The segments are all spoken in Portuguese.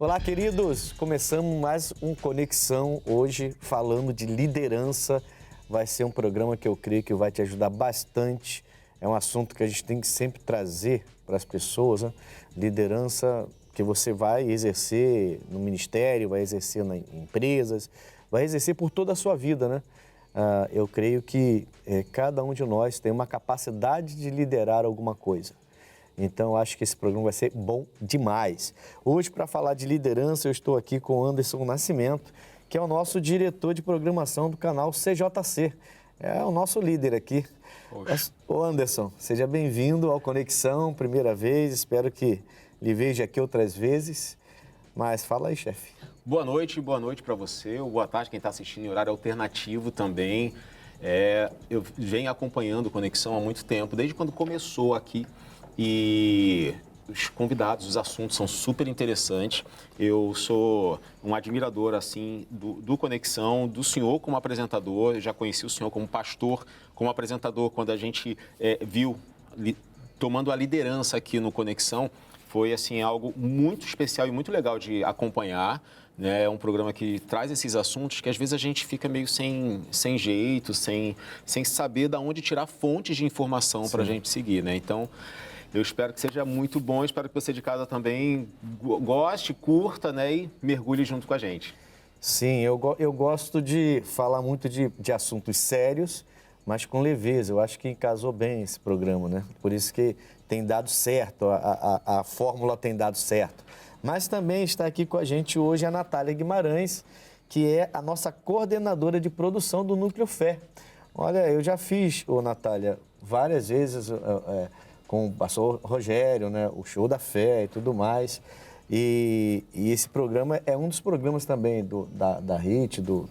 Olá, queridos! Começamos mais um Conexão hoje falando de liderança. Vai ser um programa que eu creio que vai te ajudar bastante. É um assunto que a gente tem que sempre trazer para as pessoas, né? Liderança que você vai exercer no ministério, vai exercer em empresas, vai exercer por toda a sua vida, né? Eu creio que cada um de nós tem uma capacidade de liderar alguma coisa. Então, acho que esse programa vai ser bom demais. Hoje, para falar de liderança, eu estou aqui com o Anderson Nascimento, que é o nosso diretor de programação do canal CJC. É o nosso líder aqui. Ô Anderson, seja bem-vindo ao Conexão, primeira vez. Espero que lhe veja aqui outras vezes. Mas fala aí, chefe. Boa noite para você. Boa tarde, quem está assistindo em horário alternativo também. Eu venho acompanhando o Conexão há muito tempo, desde quando começou aqui. E os convidados, os assuntos são super interessantes. Eu sou um admirador assim do Conexão, do senhor como apresentador. Eu já conheci o senhor como pastor, como apresentador, quando a gente viu tomando a liderança aqui no Conexão. Foi assim algo muito especial e muito legal de acompanhar. Né? É um programa que traz esses assuntos que às vezes a gente fica meio sem jeito, sem saber de onde tirar fontes de informação para a gente seguir. Né? Então, eu espero que seja muito bom, espero que você de casa também goste, curta, né, e mergulhe junto com a gente. Sim, eu gosto de falar muito de assuntos sérios, mas com leveza. Eu acho que casou bem esse programa, né? Por isso que tem dado certo, a fórmula tem dado certo. Mas também está aqui com a gente hoje a Natália Guimarães, que é a nossa coordenadora de produção do Núcleo Fé. Olha, eu já fiz, Natália, várias vezes... com o pastor Rogério, né, o Show da Fé e tudo mais. E esse programa é um dos programas também da HIT, dos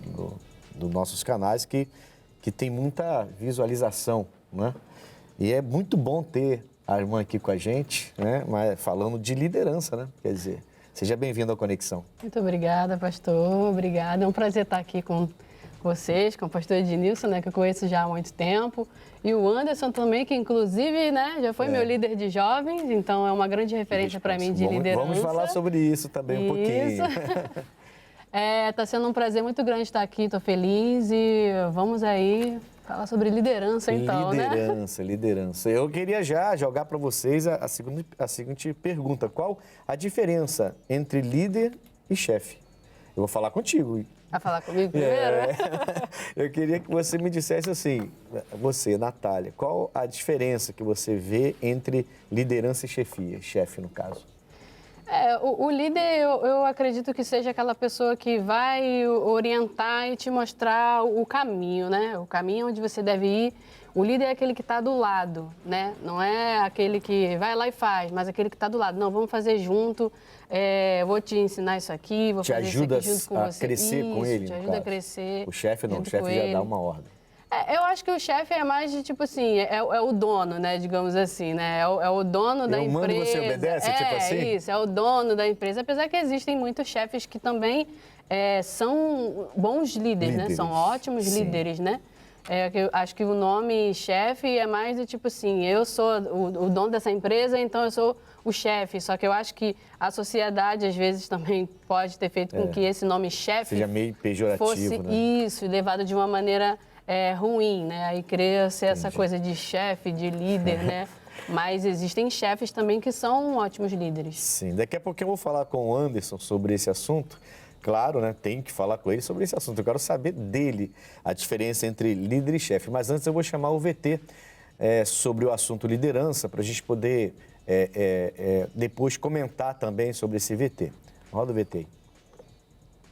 nossos canais, que tem muita visualização, né? E é muito bom ter a irmã aqui com a gente, né, mas falando de liderança, né? Quer dizer, seja bem-vindo à Conexão. Muito obrigada, pastor. Obrigada. É um prazer estar aqui com vocês, com o pastor Ednilson, né, que eu conheço já há muito tempo, e o Anderson também, que inclusive, né, já foi meu líder de jovens, então é uma grande referência para mim de liderança. Vamos falar sobre isso também um pouquinho. Está sendo um prazer muito grande estar aqui, estou feliz e vamos aí falar sobre liderança então, Liderança. Eu queria já jogar para vocês a seguinte pergunta. Qual a diferença entre líder e chefe? Eu vou falar contigo. A falar comigo primeiro? Eu queria que você me dissesse assim, você, Natália, qual a diferença que você vê entre liderança e chefia, chefe no caso? O líder, eu acredito que seja aquela pessoa que vai orientar e te mostrar o caminho, né? O caminho onde você deve ir. O líder é aquele que está do lado, né? Não é aquele que vai lá e faz, mas aquele que está do lado. Não, vamos fazer junto, vou te ensinar isso aqui, vou fazer isso aqui junto com você. Te ajuda a crescer com ele, te ajuda a crescer. O chefe não, o chefe já dá uma ordem. Eu acho que o chefe é mais de, tipo assim, é o dono, né, digamos assim, né? É o dono da empresa. Eu mando, você obedece, tipo assim? É isso, é o dono da empresa. Apesar que existem muitos chefes que também são bons líderes, né? São ótimos líderes, né? Eu acho que o nome chefe é mais do tipo assim, eu sou o dono dessa empresa, então eu sou o chefe. Só que eu acho que a sociedade, às vezes, também pode ter feito com que esse nome chefe seja meio pejorativo, fosse isso, levado de uma maneira ruim, né? Aí cria-se essa coisa de chefe, de líder, né? Mas existem chefes também que são ótimos líderes. Sim, daqui a pouco eu vou falar com o Anderson sobre esse assunto. Claro, né? Tenho que falar com ele sobre esse assunto. Eu quero saber dele a diferença entre líder e chefe. Mas antes eu vou chamar o VT sobre o assunto liderança, para a gente poder depois comentar também sobre esse VT. Roda o VT.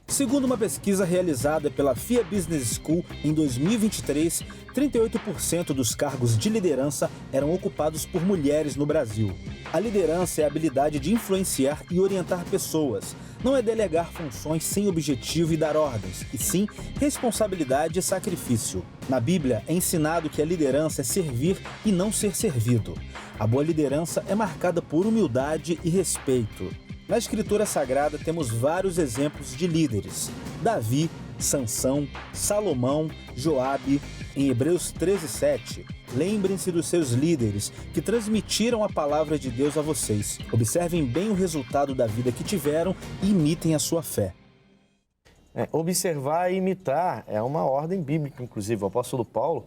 Segundo uma pesquisa realizada pela FIA Business School em 2023, 38% dos cargos de liderança eram ocupados por mulheres no Brasil. A liderança é a habilidade de influenciar e orientar pessoas. Não é delegar funções sem objetivo e dar ordens, e sim responsabilidade e sacrifício. Na Bíblia é ensinado que a liderança é servir e não ser servido. A boa liderança é marcada por humildade e respeito. Na Escritura Sagrada temos vários exemplos de líderes. Davi, Sansão, Salomão, Joabe. Em Hebreus 13:7, Lembrem-se dos seus líderes que transmitiram a palavra de Deus a vocês. Observem bem o resultado da vida que tiveram e imitem a sua fé. Observar e imitar é uma ordem bíblica, inclusive. O apóstolo Paulo,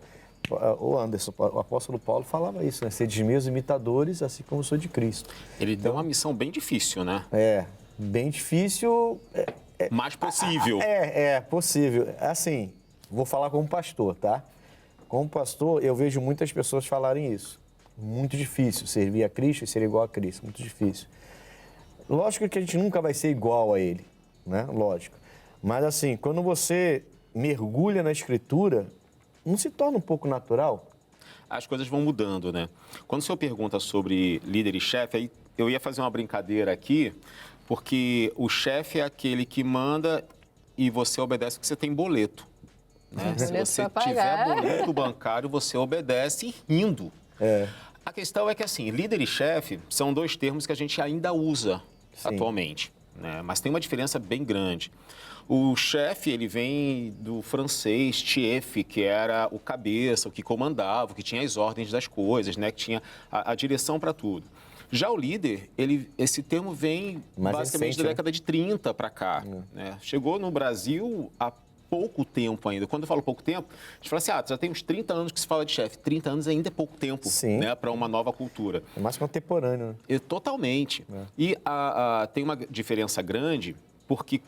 o apóstolo Paulo falava isso, né? Sede meus imitadores, assim como sou de Cristo. Ele deu uma missão bem difícil, né? Bem difícil. Mais possível. Possível. Assim, vou falar como pastor, tá? Como pastor, eu vejo muitas pessoas falarem isso. Muito difícil servir a Cristo e ser igual a Cristo. Muito difícil. Lógico que a gente nunca vai ser igual a Ele, né? Lógico. Mas assim, quando você mergulha na Escritura, não se torna um pouco natural? As coisas vão mudando, né? Quando o senhor pergunta sobre líder e chefe, aí eu ia fazer uma brincadeira aqui, porque o chefe é aquele que manda e você obedece porque você tem boleto. Né? Se você tiver boleto bancário, você obedece rindo. A questão é que, assim, líder e chefe são dois termos que a gente ainda usa atualmente, né? Mas tem uma diferença bem grande. O chefe, ele vem do francês chef, que era o cabeça, o que comandava, o que tinha as ordens das coisas, né? Que tinha a direção para tudo. Já o líder, esse termo vem basicamente da década de 30 para cá. Né? Chegou no Brasil há pouco tempo ainda. Quando eu falo pouco tempo, a gente fala assim, já tem uns 30 anos que se fala de chefe. 30 anos ainda é pouco tempo, né, para uma nova cultura. É mais contemporâneo, né? Totalmente. E tem uma diferença grande, porque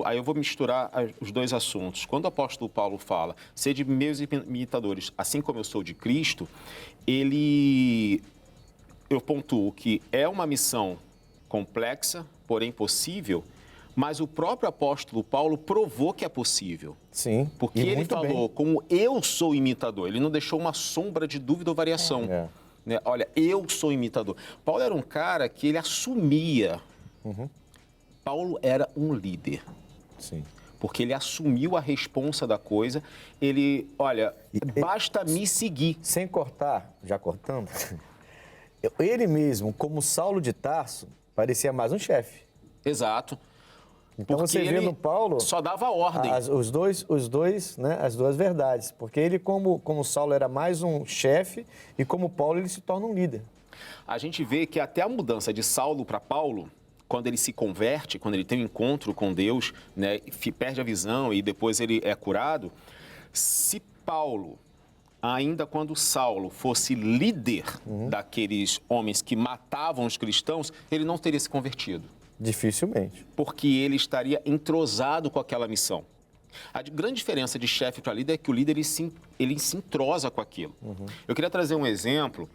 aí eu vou misturar os dois assuntos. Quando o apóstolo Paulo fala, sede meus imitadores, assim como eu sou de Cristo, eu pontuo que é uma missão complexa, porém possível, mas o próprio apóstolo Paulo provou que é possível. Sim. Porque ele falou, como eu sou imitador, ele não deixou uma sombra de dúvida ou variação. Né? Olha, eu sou imitador. Paulo era um cara que ele assumia. Paulo era um líder. Sim. Porque ele assumiu a responsa da coisa. Basta me seguir. Sem cortar, já cortando, ele mesmo, como Saulo de Tarso, parecia mais um chefe. Exato. Então porque você vê no Paulo só dava ordem. Os dois, né, as duas verdades. Porque ele, como Saulo, era mais um chefe e como Paulo, ele se torna um líder. A gente vê que até a mudança de Saulo para Paulo, quando ele se converte, quando ele tem um encontro com Deus, né, perde a visão e depois ele é curado, se Paulo, ainda quando Saulo fosse líder daqueles homens que matavam os cristãos, ele não teria se convertido. Dificilmente. Porque ele estaria entrosado com aquela missão. A grande diferença de chefe para líder é que o líder ele se entrosa com aquilo. Eu queria trazer um exemplo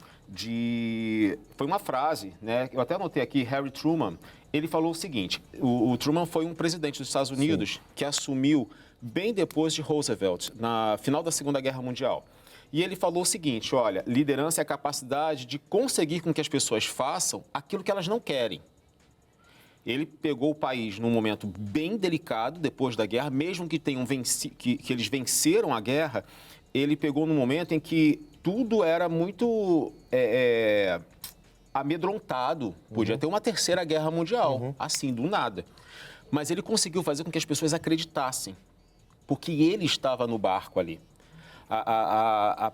foi uma frase, né? Eu até anotei aqui, Harry Truman. Ele falou o seguinte, o Truman foi um presidente dos Estados Unidos que assumiu bem depois de Roosevelt, na final da Segunda Guerra Mundial. E ele falou o seguinte, olha, liderança é a capacidade de conseguir com que as pessoas façam aquilo que elas não querem. Ele pegou o país num momento bem delicado, depois da guerra, mesmo que que eles venceram a guerra, ele pegou num momento em que tudo era muito amedrontado. Podia ter uma terceira guerra mundial, assim, do nada. Mas ele conseguiu fazer com que as pessoas acreditassem, porque ele estava no barco ali.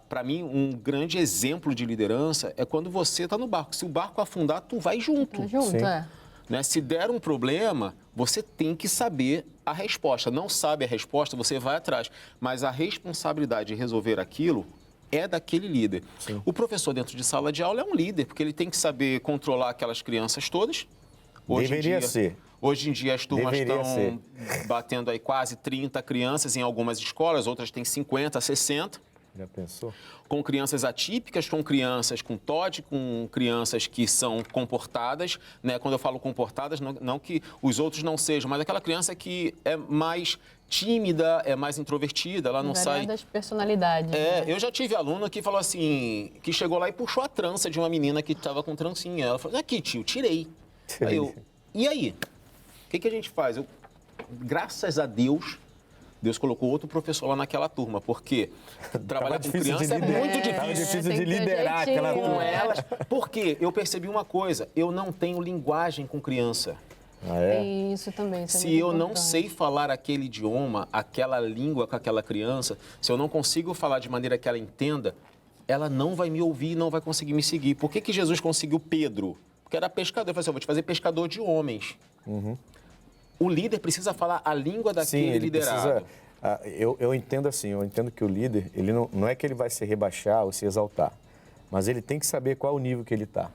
Para mim, um grande exemplo de liderança é quando você está no barco. Se o barco afundar, tu vai junto. Né? Se der um problema, você tem que saber a resposta. Não sabe a resposta, você vai atrás. Mas a responsabilidade de resolver aquilo é daquele líder. O professor dentro de sala de aula é um líder, porque ele tem que saber controlar aquelas crianças todas. Deveria ser. Hoje em dia as turmas estão batendo aí quase 30 crianças em algumas escolas, outras têm 50, 60. Já pensou? Com crianças atípicas, com crianças com TOD, com crianças que são comportadas, né? Quando eu falo comportadas, não que os outros não sejam, mas aquela criança que é mais tímida, é mais introvertida, ela não sai... das personalidades. Né? Eu já tive aluno que falou assim, que chegou lá e puxou a trança de uma menina que estava com trancinha. Ela falou, aqui tio, tirei. Aí e aí? O que a gente faz? Graças a Deus... Deus colocou outro professor lá naquela turma, porque trabalhar com criança é muito difícil. Tava difícil de liderar aquela turma. Com elas. Porque eu percebi uma coisa, eu não tenho linguagem com criança. Isso também. Se eu não sei falar aquele idioma, aquela língua com aquela criança, se eu não consigo falar de maneira que ela entenda, ela não vai me ouvir e não vai conseguir me seguir. Por que Jesus conseguiu Pedro? Porque era pescador. Ele falou assim, eu vou te fazer pescador de homens. O líder precisa falar a língua daquele liderado. Eu entendo assim, eu entendo que o líder, ele não é que ele vai se rebaixar ou se exaltar, mas ele tem que saber qual é o nível que ele está.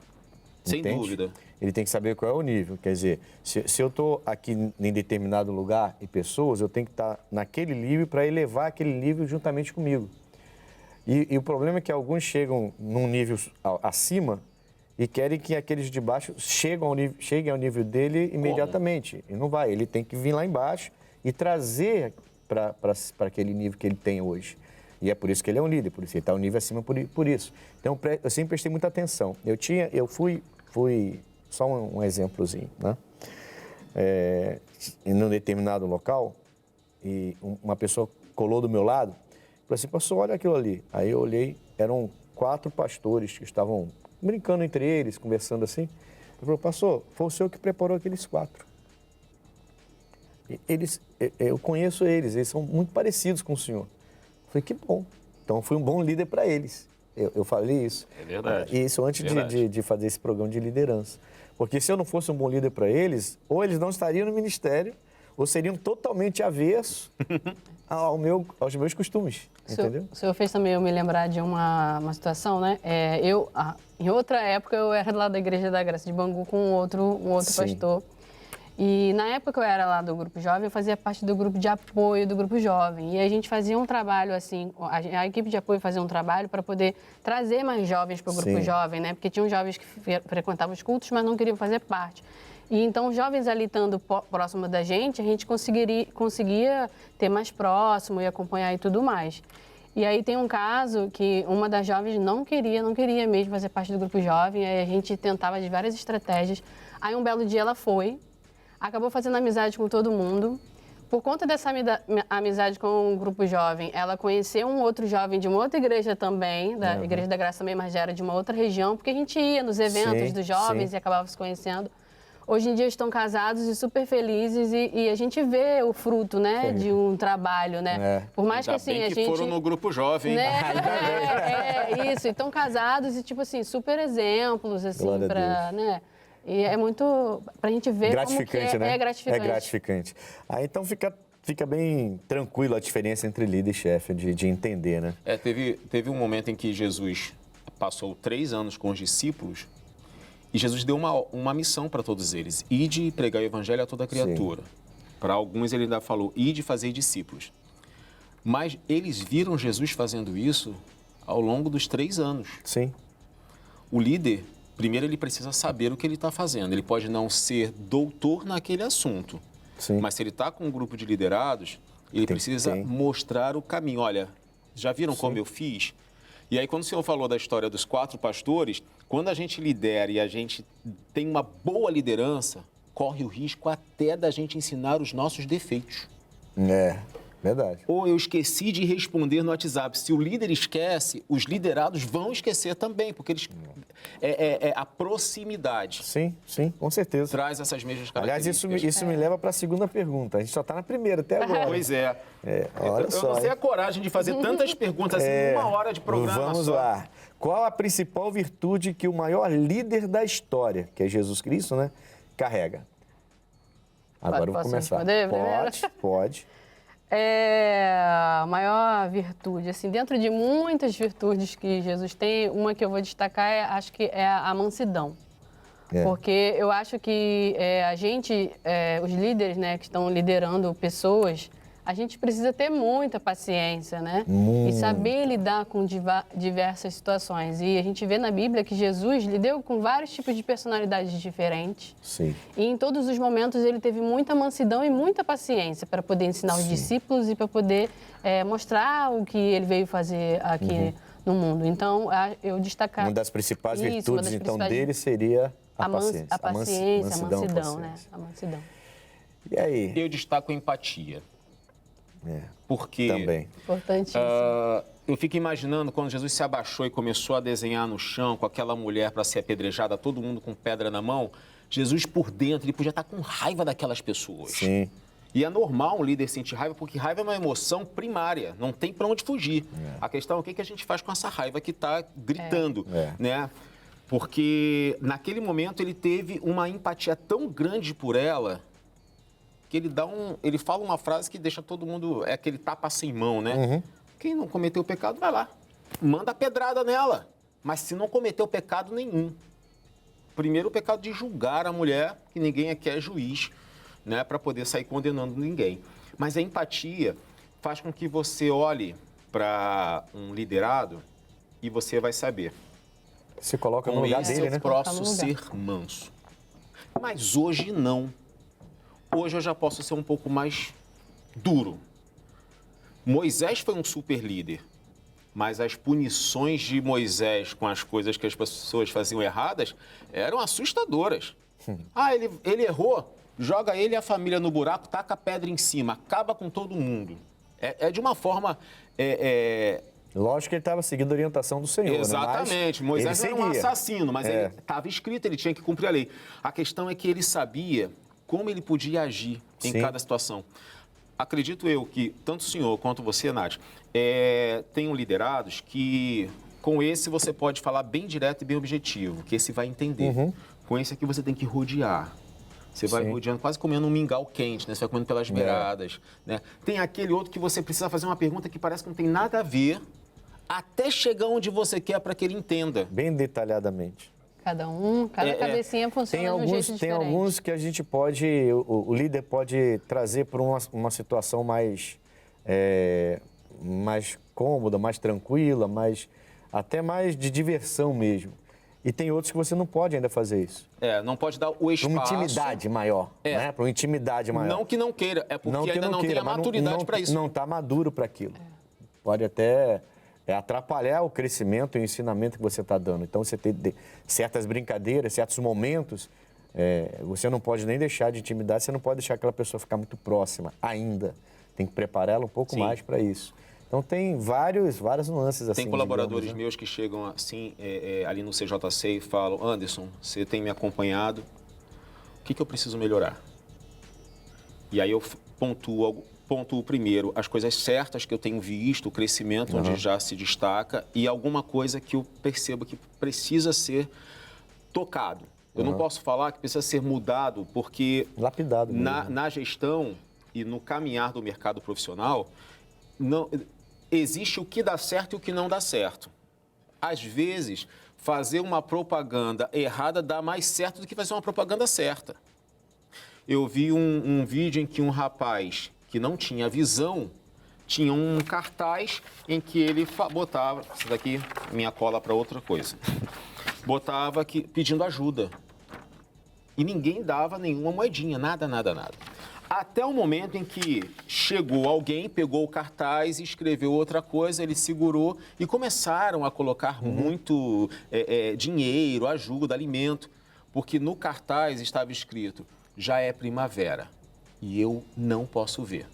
Sem dúvida. Ele tem que saber qual é o nível. Quer dizer, se eu estou aqui em determinado lugar e pessoas, eu tenho que estar naquele nível para elevar aquele nível juntamente comigo. E o problema é que alguns chegam num nível acima e querem que aqueles de baixo cheguem ao nível dele imediatamente. E não vai. Ele tem que vir lá embaixo e trazer para aquele nível que ele tem hoje. E é por isso que ele é um líder, por isso ele está um nível acima por isso. Então, eu sempre prestei muita atenção. Eu fui só um exemplozinho, né? Em um determinado local, e uma pessoa colou do meu lado, falou assim, pastor, olha aquilo ali. Aí eu olhei, eram 4 pastores que estavam brincando entre eles, conversando assim. Ele falou, pastor, foi o senhor que preparou aqueles 4. Eu conheço eles são muito parecidos com o senhor. Eu falei, que bom. Então, fui um bom líder para eles. Eu falei isso. É verdade. Isso antes de fazer esse programa de liderança. Porque se eu não fosse um bom líder para eles, ou eles não estariam no ministério, ou seriam totalmente avessos aos meus costumes. Entendeu? O senhor fez também eu me lembrar de uma situação, né? Em outra época, eu era lá da Igreja da Graça de Bangu com um outro pastor. E na época que eu era lá do Grupo Jovem, eu fazia parte do grupo de apoio do Grupo Jovem. E a gente fazia um trabalho assim, a equipe de apoio fazia um trabalho para poder trazer mais jovens para o Grupo Jovem, né? Porque tinham jovens que frequentavam os cultos, mas não queriam fazer parte. E então, os jovens ali estando próximo da gente, a gente conseguia ter mais próximo e acompanhar e tudo mais. E aí tem um caso que uma das jovens não queria mesmo fazer parte do Grupo Jovem, aí a gente tentava de várias estratégias. Aí um belo dia ela foi, acabou fazendo amizade com todo mundo. Por conta dessa amizade com o Grupo Jovem, ela conheceu um outro jovem de uma outra igreja também, da Igreja da Graça também, mas já era de uma outra região, porque a gente ia nos eventos dos jovens e acabava se conhecendo. Hoje em dia estão casados e super felizes e a gente vê o fruto, né, de um trabalho, né? Por mais que assim a gente foram no Grupo Jovem, né? Isso, e estão casados e tipo assim super exemplos assim para, né? E é muito pra gente ver gratificante, como que né? É gratificante. É gratificante. Então fica bem tranquilo a diferença entre líder e chefe de entender, né? Teve um momento em que Jesus passou 3 anos com os discípulos. E Jesus deu uma missão para todos eles, ide pregar o evangelho a toda criatura. Para alguns ele ainda falou, ide fazer discípulos. Mas eles viram Jesus fazendo isso ao longo dos 3 anos. Sim. O líder, primeiro ele precisa saber o que ele está fazendo. Ele pode não ser doutor naquele assunto. Sim. Mas se ele está com um grupo de liderados, ele precisa mostrar o caminho. Olha, já viram como eu fiz? E aí, quando o senhor falou da história dos 4 pastores, quando a gente lidera e a gente tem uma boa liderança, corre o risco até da gente ensinar os nossos defeitos. Verdade. Ou eu esqueci de responder no WhatsApp. Se o líder esquece, os liderados vão esquecer também, porque eles a proximidade. Sim, com certeza. Traz essas mesmas Aliás, características. isso me leva para a segunda pergunta. A gente só está na primeira até agora. Pois é. Olha eu não sei a coragem de fazer tantas perguntas em 1 hora de programa. Vamos lá. Qual a principal virtude que o maior líder da história, que é Jesus Cristo, né, carrega? Agora eu vou começar. Pode. A maior virtude, assim, dentro de muitas virtudes que Jesus tem, uma que eu vou destacar, acho que é a mansidão. Porque eu acho que a gente, os líderes, né, que estão liderando pessoas, a gente precisa ter muita paciência, né? E saber lidar com diversas situações. E a gente vê na Bíblia que Jesus lidou com vários tipos de personalidades diferentes. Sim. E em todos os momentos ele teve muita mansidão e muita paciência para poder ensinar os discípulos e para poder mostrar o que ele veio fazer aqui no mundo. Então, eu destacar... Uma das principais virtudes, então, dele seria a paciência. A mansidão, né? Paciência. A mansidão. E aí? Eu destaco a empatia. Porque também. Importantíssimo. Eu fico imaginando quando Jesus se abaixou e começou a desenhar no chão com aquela mulher para ser apedrejada, todo mundo com pedra na mão. Jesus por dentro, ele podia estar com raiva daquelas pessoas. Sim. E é normal um líder sentir raiva, porque raiva é uma emoção primária, não tem para onde fugir. A questão é o que a gente faz com essa raiva que está gritando, né? Porque naquele momento ele teve uma empatia tão grande por ela que ele fala uma frase que deixa todo mundo, é aquele tapa sem mão, né? Quem não cometeu pecado, vai lá, manda a pedrada nela, mas se não cometeu pecado nenhum. Primeiro o pecado de julgar a mulher, que ninguém aqui é juiz, né, para poder sair condenando ninguém. Mas a empatia faz com que você olhe para um liderado e você vai saber. Se coloca no lugar dele, né? Eu posso ser manso. Mas hoje não. Hoje eu já posso ser um pouco mais duro. Moisés foi um super líder, mas as punições de Moisés com as coisas que as pessoas faziam erradas eram assustadoras. Ele errou, joga ele e a família no buraco, taca a pedra em cima, acaba com todo mundo. É de uma forma... Lógico que ele estava seguindo a orientação do Senhor, exatamente. Né? Moisés não era um assassino, mas ele estava escrito, ele tinha que cumprir a lei. A questão é que ele sabia como ele podia agir em cada situação. Acredito eu que tanto o senhor quanto você, Nath, tenham liderados que com esse você pode falar bem direto e bem objetivo, que esse vai entender. Com esse aqui você tem que rodear. Você vai rodeando, quase comendo um mingau quente, né? Você vai comendo pelas beiradas, né? Tem aquele outro que você precisa fazer uma pergunta que parece que não tem nada a ver, até chegar onde você quer para que ele entenda. Bem detalhadamente. Cada cabecinha funciona de um jeito diferente. Tem alguns que a gente pode, o líder pode trazer para uma situação mais cômoda, mais tranquila, até mais de diversão mesmo. E tem outros que você não pode ainda fazer isso. Não pode dar o espaço. Para uma intimidade maior, né? Para uma intimidade maior. Não que não queira, é porque ainda não tem a maturidade para isso. Não está maduro para aquilo. Pode até atrapalhar o crescimento e o ensinamento que você está dando. Então, você tem certas brincadeiras, certos momentos, você não pode nem deixar de intimidade, você não pode deixar aquela pessoa ficar muito próxima ainda. Tem que preparar ela um pouco mais para isso. Então, tem várias nuances assim. Tem colaboradores meus que chegam assim, ali no CJC e falam: Anderson, você tem me acompanhado, o que eu preciso melhorar? E aí eu pontuo primeiro as coisas certas que eu tenho visto, o crescimento onde já se destaca e alguma coisa que eu percebo que precisa ser tocado. Eu não posso falar que precisa ser mudado, porque lapidado na gestão e no caminhar do mercado profissional, não existe o que dá certo e o que não dá certo. Às vezes, fazer uma propaganda errada dá mais certo do que fazer uma propaganda certa. Eu vi um vídeo em que um rapaz que não tinha visão tinha um cartaz em que ele botava... Isso daqui, minha cola para outra coisa. Botava aqui, pedindo ajuda. E ninguém dava nenhuma moedinha, nada. Até o momento em que chegou alguém, pegou o cartaz e escreveu outra coisa, ele segurou e começaram a colocar muito dinheiro, ajuda, alimento, porque no cartaz estava escrito: já é primavera e eu não posso ver.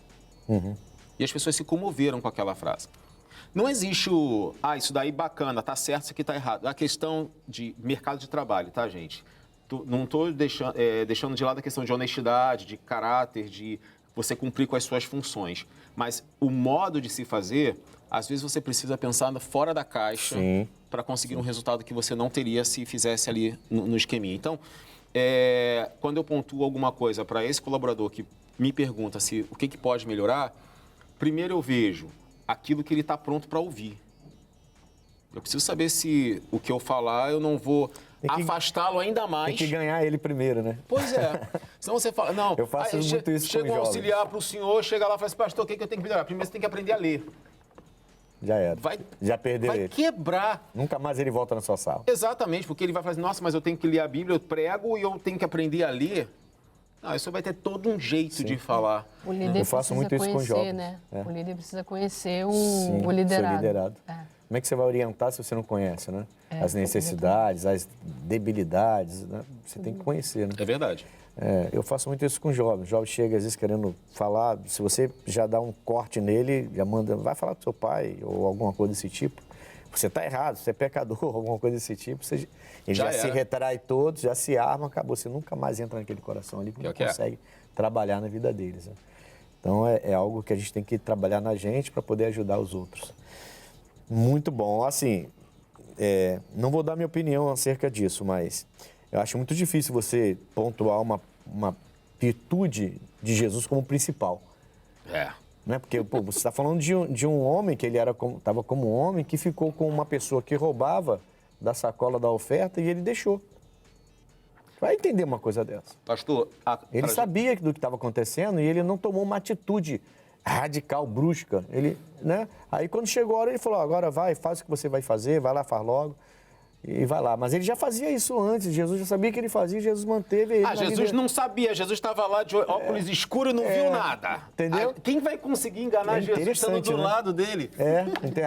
E as pessoas se comoveram com aquela frase. Não existe isso daí bacana, tá certo, isso aqui tá errado. A questão de mercado de trabalho, tá, gente? Não estou deixando de lado a questão de honestidade, de caráter, de você cumprir com as suas funções. Mas o modo de se fazer, às vezes você precisa pensar fora da caixa para conseguir um resultado que você não teria se fizesse ali no esqueminha. Então, quando eu pontuo alguma coisa para esse colaborador que me pergunta o que pode melhorar, primeiro eu vejo aquilo que ele está pronto para ouvir. Eu preciso saber se o que eu falar eu não vou afastá-lo ainda mais. Tem que ganhar ele primeiro, né? Pois é. Senão você fala, não, eu faço muito isso chega um auxiliar para o senhor, chega lá e fala assim: pastor, o que eu tenho que melhorar? Primeiro você tem que aprender a ler. Já era. Já perdeu ele. Vai quebrar. Nunca mais ele volta na sua sala. Exatamente, porque ele vai falar assim: nossa, mas eu tenho que ler a Bíblia, eu prego e eu tenho que aprender a ler. Não, isso vai ter todo um jeito de falar. O líder eu faço muito isso com jovens. Né? O líder precisa conhecer o liderado. Seu liderado. Como é que você vai orientar se você não conhece, né? As necessidades, as debilidades, né? Você tem que conhecer, né? É verdade. Eu faço muito isso com jovens. O jovem chega, às vezes, querendo falar. Se você já dá um corte nele, já manda, vai falar com seu pai ou alguma coisa desse tipo. Você está errado, você é pecador, alguma coisa desse tipo. Ele já se retrai todo, já se arma, acabou. Você nunca mais entra naquele coração ali, porque não consegue trabalhar na vida deles. Né? Então, é algo que a gente tem que trabalhar na gente para poder ajudar os outros. Muito bom. Assim, não vou dar minha opinião acerca disso, mas eu acho muito difícil você pontuar uma virtude de Jesus como principal. Né? Porque você está falando de um homem que ele estava como um homem que ficou com uma pessoa que roubava da sacola da oferta e ele deixou. Vai entender uma coisa dessa. Pastor, ele sabia do que estava acontecendo e ele não tomou uma atitude radical, brusca. Ele, né? Aí quando chegou a hora, ele falou, agora vai, faz o que você vai fazer, vai lá, faz logo. E vai lá. Mas ele já fazia isso antes, Jesus já sabia que ele fazia e Jesus manteve ele. Jesus não sabia, Jesus estava lá de óculos escuros e não viu nada. Entendeu? Quem vai conseguir enganar Jesus estando do lado dele?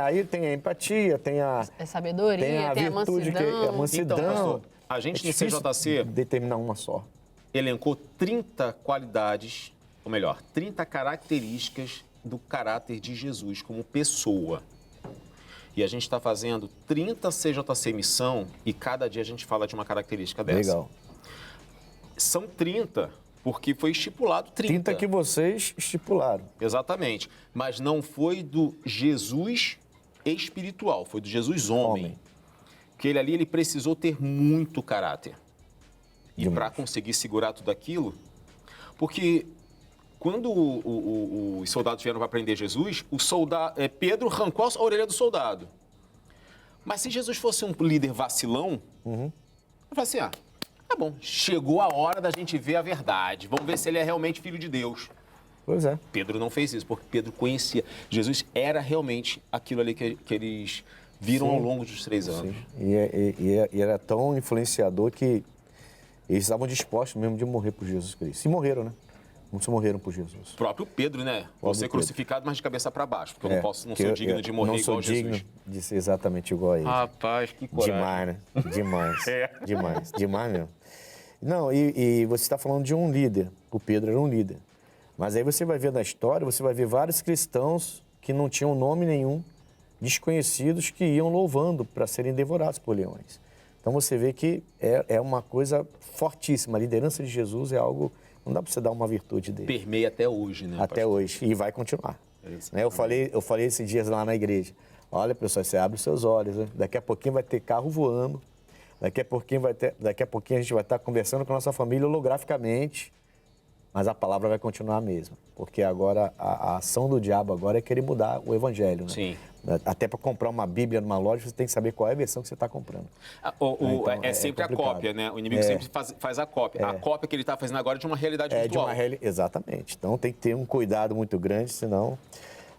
Aí tem a empatia, tem a sabedoria, tem a mansidão. A mansidão. Então, pastor, a gente no CJC determinar uma só. Elencou 30 qualidades, ou melhor, 30 características do caráter de Jesus como pessoa. E a gente está fazendo 30 CJC Missão e cada dia a gente fala de uma característica dessa. Legal. São 30, porque foi estipulado 30. 30 que vocês estipularam. Exatamente. Mas não foi do Jesus espiritual, foi do Jesus homem. Porque ele precisou ter muito caráter. E para conseguir segurar tudo aquilo, porque quando os soldados vieram para prender Jesus, Pedro arrancou a orelha do soldado. Mas se Jesus fosse um líder vacilão, eu falei assim, tá bom, chegou a hora da gente ver a verdade. Vamos ver se ele é realmente filho de Deus. Pois é. Pedro não fez isso, porque Pedro conhecia. Jesus era realmente aquilo ali que eles viram ao longo dos 3 anos. E era tão influenciador que eles estavam dispostos mesmo de morrer por Jesus Cristo. E morreram, né? Muitos morreram por Jesus. O próprio Pedro, né? Vou ser crucificado, mas de cabeça para baixo, porque eu não sou digno de morrer igual Jesus. Não sou digno de ser exatamente igual a ele. Rapaz, que coragem. Demais, né? Demais. Demais mesmo. Não, e você está falando de um líder. O Pedro era um líder. Mas aí você vai ver na história, você vai ver vários cristãos que não tinham nome nenhum, desconhecidos, que iam louvando para serem devorados por leões. Então você vê que é uma coisa fortíssima. A liderança de Jesus é algo... Não dá para você dar uma virtude dele. Permeia até hoje, né? Até hoje. E vai continuar. Eu falei esses dias lá na igreja. Olha, pessoal, você abre os seus olhos. Né? Daqui a pouquinho vai ter carro voando. Daqui a pouquinho a gente vai estar conversando com a nossa família holograficamente. Mas a palavra vai continuar a mesma. Porque agora a ação do diabo agora é querer mudar o evangelho. Né? Sim. Até para comprar uma Bíblia numa loja, você tem que saber qual é a versão que você está comprando. Então, é sempre a cópia, né? O inimigo sempre faz a cópia. A cópia que ele está fazendo agora é de uma realidade virtual. Exatamente. Então tem que ter um cuidado muito grande, senão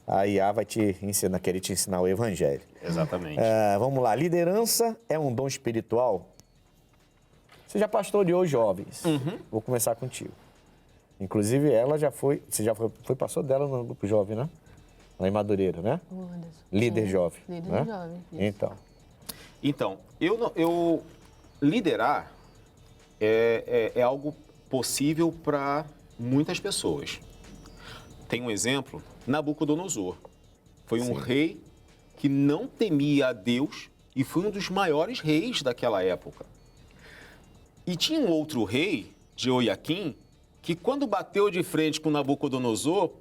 a IA vai querer te ensinar o evangelho. Exatamente. Vamos lá. Liderança é um dom espiritual? Você já pastoreou jovens. Vou começar contigo. Inclusive, você já foi pastor dela no grupo jovem, né? Lá em Madureira, né? Líder jovem. Líder jovem. Isso. Então, eu liderar é algo possível para muitas pessoas. Tem um exemplo, Nabucodonosor. Foi um rei que não temia a Deus e foi um dos maiores reis daquela época. E tinha um outro rei, Jeoiaquim, que quando bateu de frente com Nabucodonosor,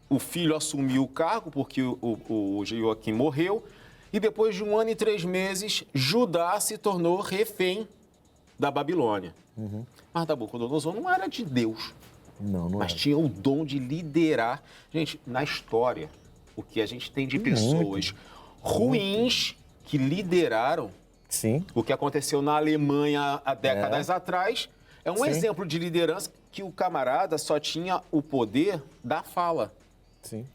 o filho assumiu o cargo, porque o Jeoiaquim morreu, e depois de 1 ano e 3 meses, Judá se tornou refém da Babilônia. Mas Nabucodonosor não era de Deus, mas tinha o dom de liderar. Gente, na história, o que a gente tem de pessoas ruins que lideraram, o que aconteceu na Alemanha há décadas atrás, é um exemplo de liderança que o camarada só tinha o poder da fala.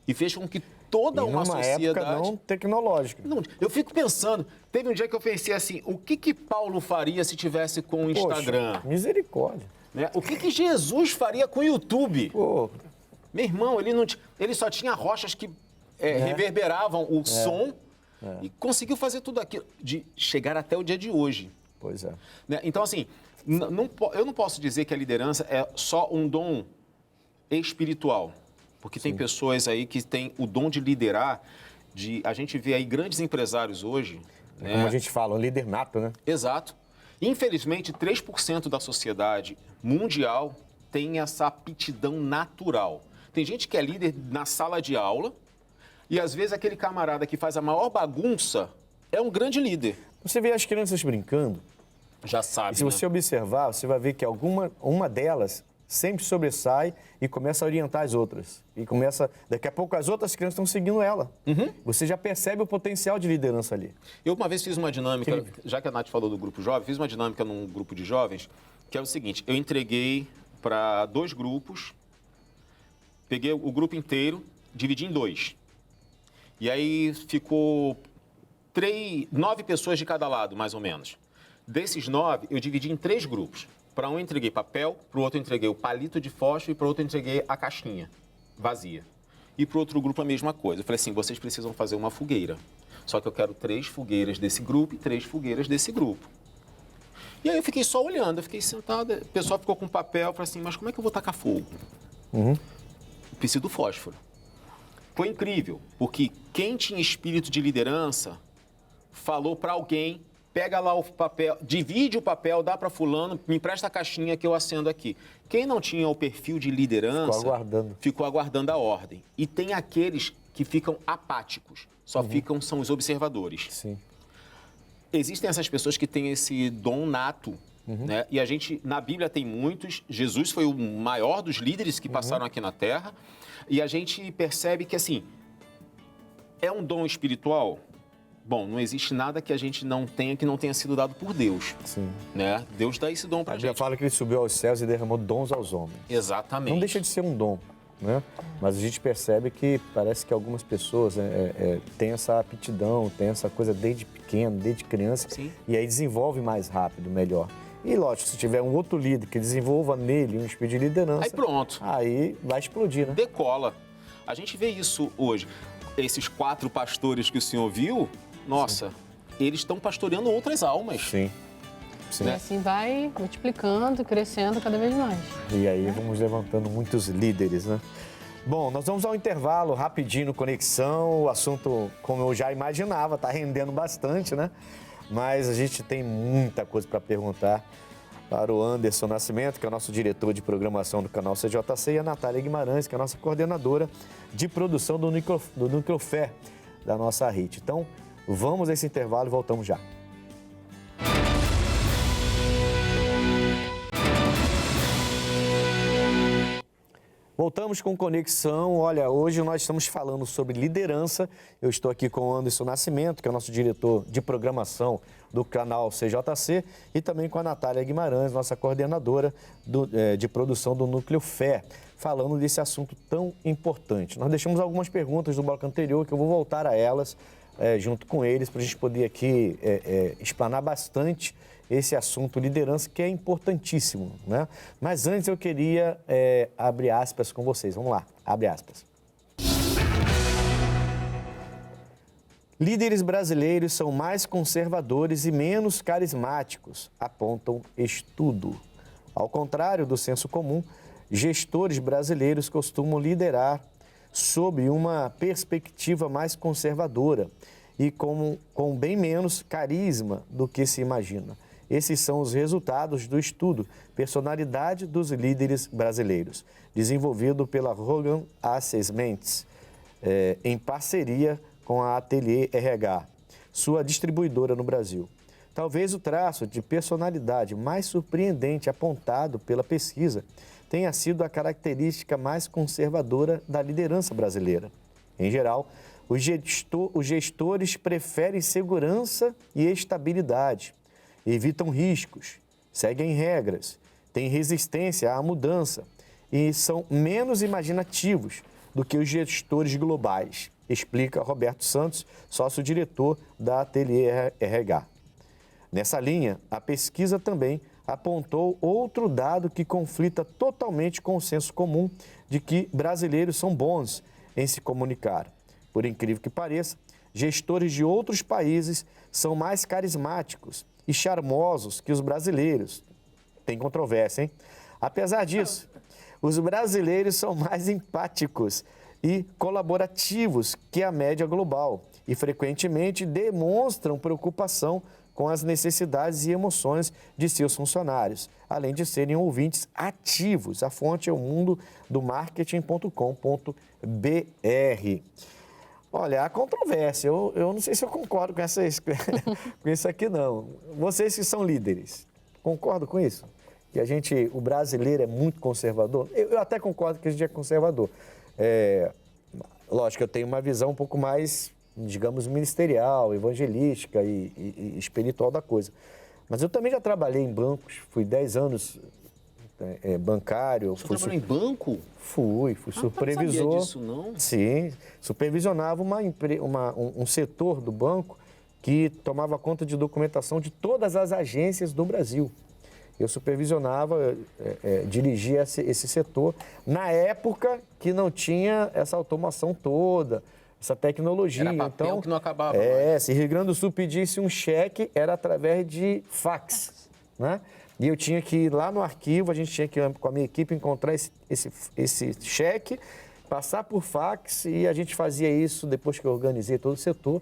E fez com que toda uma sociedade... época não tecnológica. Eu fico pensando, teve um dia que eu pensei assim, o que Paulo faria se tivesse com o Instagram? Poxa, misericórdia. Né? O que Jesus faria com o YouTube? Meu irmão, ele só tinha rochas que reverberavam o som e conseguiu fazer tudo aquilo, de chegar até o dia de hoje. Pois é. Né? Então, assim, eu não posso dizer que a liderança é só um dom espiritual. Porque tem pessoas aí que têm o dom de liderar, a gente vê aí grandes empresários hoje... Como a gente fala, um líder nato, né? Exato. Infelizmente, 3% da sociedade mundial tem essa aptidão natural. Tem gente que é líder na sala de aula e, às vezes, aquele camarada que faz a maior bagunça é um grande líder. Você vê as crianças brincando, Já sabe, e se você observar, você vai ver que uma delas sempre sobressai e começa a orientar as outras. E daqui a pouco as outras crianças estão seguindo ela. Você já percebe o potencial de liderança ali. Eu uma vez fiz uma dinâmica, já que a Nath falou do grupo jovem, fiz uma dinâmica num grupo de jovens, que é o seguinte, eu entreguei para 2 grupos, peguei o grupo inteiro, dividi em 2. E aí ficou 9 pessoas de cada lado, mais ou menos. Desses 9, eu dividi em 3 grupos. Para um eu entreguei papel, para o outro eu entreguei o palito de fósforo e para o outro eu entreguei a caixinha vazia. E para o outro grupo a mesma coisa. Eu falei assim, vocês precisam fazer uma fogueira. Só que eu quero 3 fogueiras desse grupo e 3 fogueiras desse grupo. E aí eu fiquei só olhando, eu fiquei sentado, o pessoal ficou com papel, eu falei assim, mas como é que eu vou tacar fogo? Preciso do fósforo. Foi incrível, porque quem tinha espírito de liderança falou para alguém, pega lá o papel, divide o papel, dá para fulano, me empresta a caixinha que eu acendo aqui. Quem não tinha o perfil de liderança... Ficou aguardando a ordem. E tem aqueles que ficam apáticos, são os observadores. Sim. Existem essas pessoas que têm esse dom nato, né? E a gente, na Bíblia tem muitos, Jesus foi o maior dos líderes que passaram aqui na Terra, e a gente percebe que, assim, é um dom espiritual. Bom, não existe nada que a gente não tenha que não tenha sido dado por Deus. Sim. Né? Deus dá esse dom pra gente. Já fala que ele subiu aos céus e derramou dons aos homens. Exatamente. Não deixa de ser um dom, né? Mas a gente percebe que parece que algumas pessoas têm essa aptidão, têm essa coisa desde pequeno, desde criança. Sim. E aí desenvolve mais rápido, melhor. E lógico, se tiver um outro líder que desenvolva nele um espírito de liderança... Aí pronto. Aí vai explodir, né? Decola. A gente vê isso hoje. Esses 4 pastores que o senhor viu... Nossa, eles estão pastoreando outras almas. Sim. E assim vai multiplicando, crescendo cada vez mais. E aí vamos levantando muitos líderes, né? Bom, nós vamos ao intervalo rapidinho no Conexão. O assunto, como eu já imaginava, está rendendo bastante, né? Mas a gente tem muita coisa para perguntar para o Anderson Nascimento, que é o nosso diretor de programação do canal CJC, e a Natália Guimarães, que é a nossa coordenadora de produção do Núcleo Fé da nossa RIT. Então, vamos a esse intervalo e voltamos já. Voltamos com Conexão. Olha, hoje nós estamos falando sobre liderança. Eu estou aqui com o Anderson Nascimento, que é o nosso diretor de programação do canal CJC, e também com a Natália Guimarães, nossa coordenadora de produção do Núcleo Fé, falando desse assunto tão importante. Nós deixamos algumas perguntas do bloco anterior, que eu vou voltar a elas junto com eles, para a gente poder aqui explanar bastante esse assunto liderança, que é importantíssimo, né? Mas antes eu queria abrir aspas com vocês. Vamos lá, abre aspas. Líderes brasileiros são mais conservadores e menos carismáticos, apontam estudo. Ao contrário do senso comum, gestores brasileiros costumam liderar sob uma perspectiva mais conservadora e com bem menos carisma do que se imagina. Esses são os resultados do estudo Personalidade dos Líderes Brasileiros, desenvolvido pela Rogan Assessments, em parceria com a Atelier RH, sua distribuidora no Brasil. Talvez o traço de personalidade mais surpreendente apontado pela pesquisa tenha sido a característica mais conservadora da liderança brasileira. Em geral, os gestores preferem segurança e estabilidade, evitam riscos, seguem regras, têm resistência à mudança e são menos imaginativos do que os gestores globais, explica Roberto Santos, sócio-diretor da Atelier RH. Nessa linha, a pesquisa também apontou outro dado que conflita totalmente com o senso comum de que brasileiros são bons em se comunicar. Por incrível que pareça, gestores de outros países são mais carismáticos e charmosos que os brasileiros. Tem controvérsia, hein? Apesar disso, os brasileiros são mais empáticos e colaborativos que a média global e frequentemente demonstram preocupação com as necessidades e emoções de seus funcionários, além de serem ouvintes ativos. A fonte é o mundodomarketing.com.br. Olha, há controvérsia. Eu não sei se eu concordo com com isso aqui, não. Vocês que são líderes, concordam com isso? Que o brasileiro é muito conservador? Eu até concordo que a gente é conservador. Lógico, eu tenho uma visão um pouco mais, digamos, ministerial, evangelística e espiritual da coisa. Mas eu também já trabalhei em bancos, fui 10 anos bancário. Você trabalhou em banco? Fui supervisor. Não sabia disso, não? Sim, supervisionava um setor do banco que tomava conta de documentação de todas as agências do Brasil. Eu supervisionava, dirigia esse setor, na época que não tinha essa automação toda, essa tecnologia. Era papel então, que não acabava. Se Rio Grande do Sul pedisse um cheque, era através de fax, né? E eu tinha que ir lá no arquivo, a gente tinha que, com a minha equipe, encontrar esse cheque, passar por fax, e a gente fazia isso depois que eu organizei todo o setor.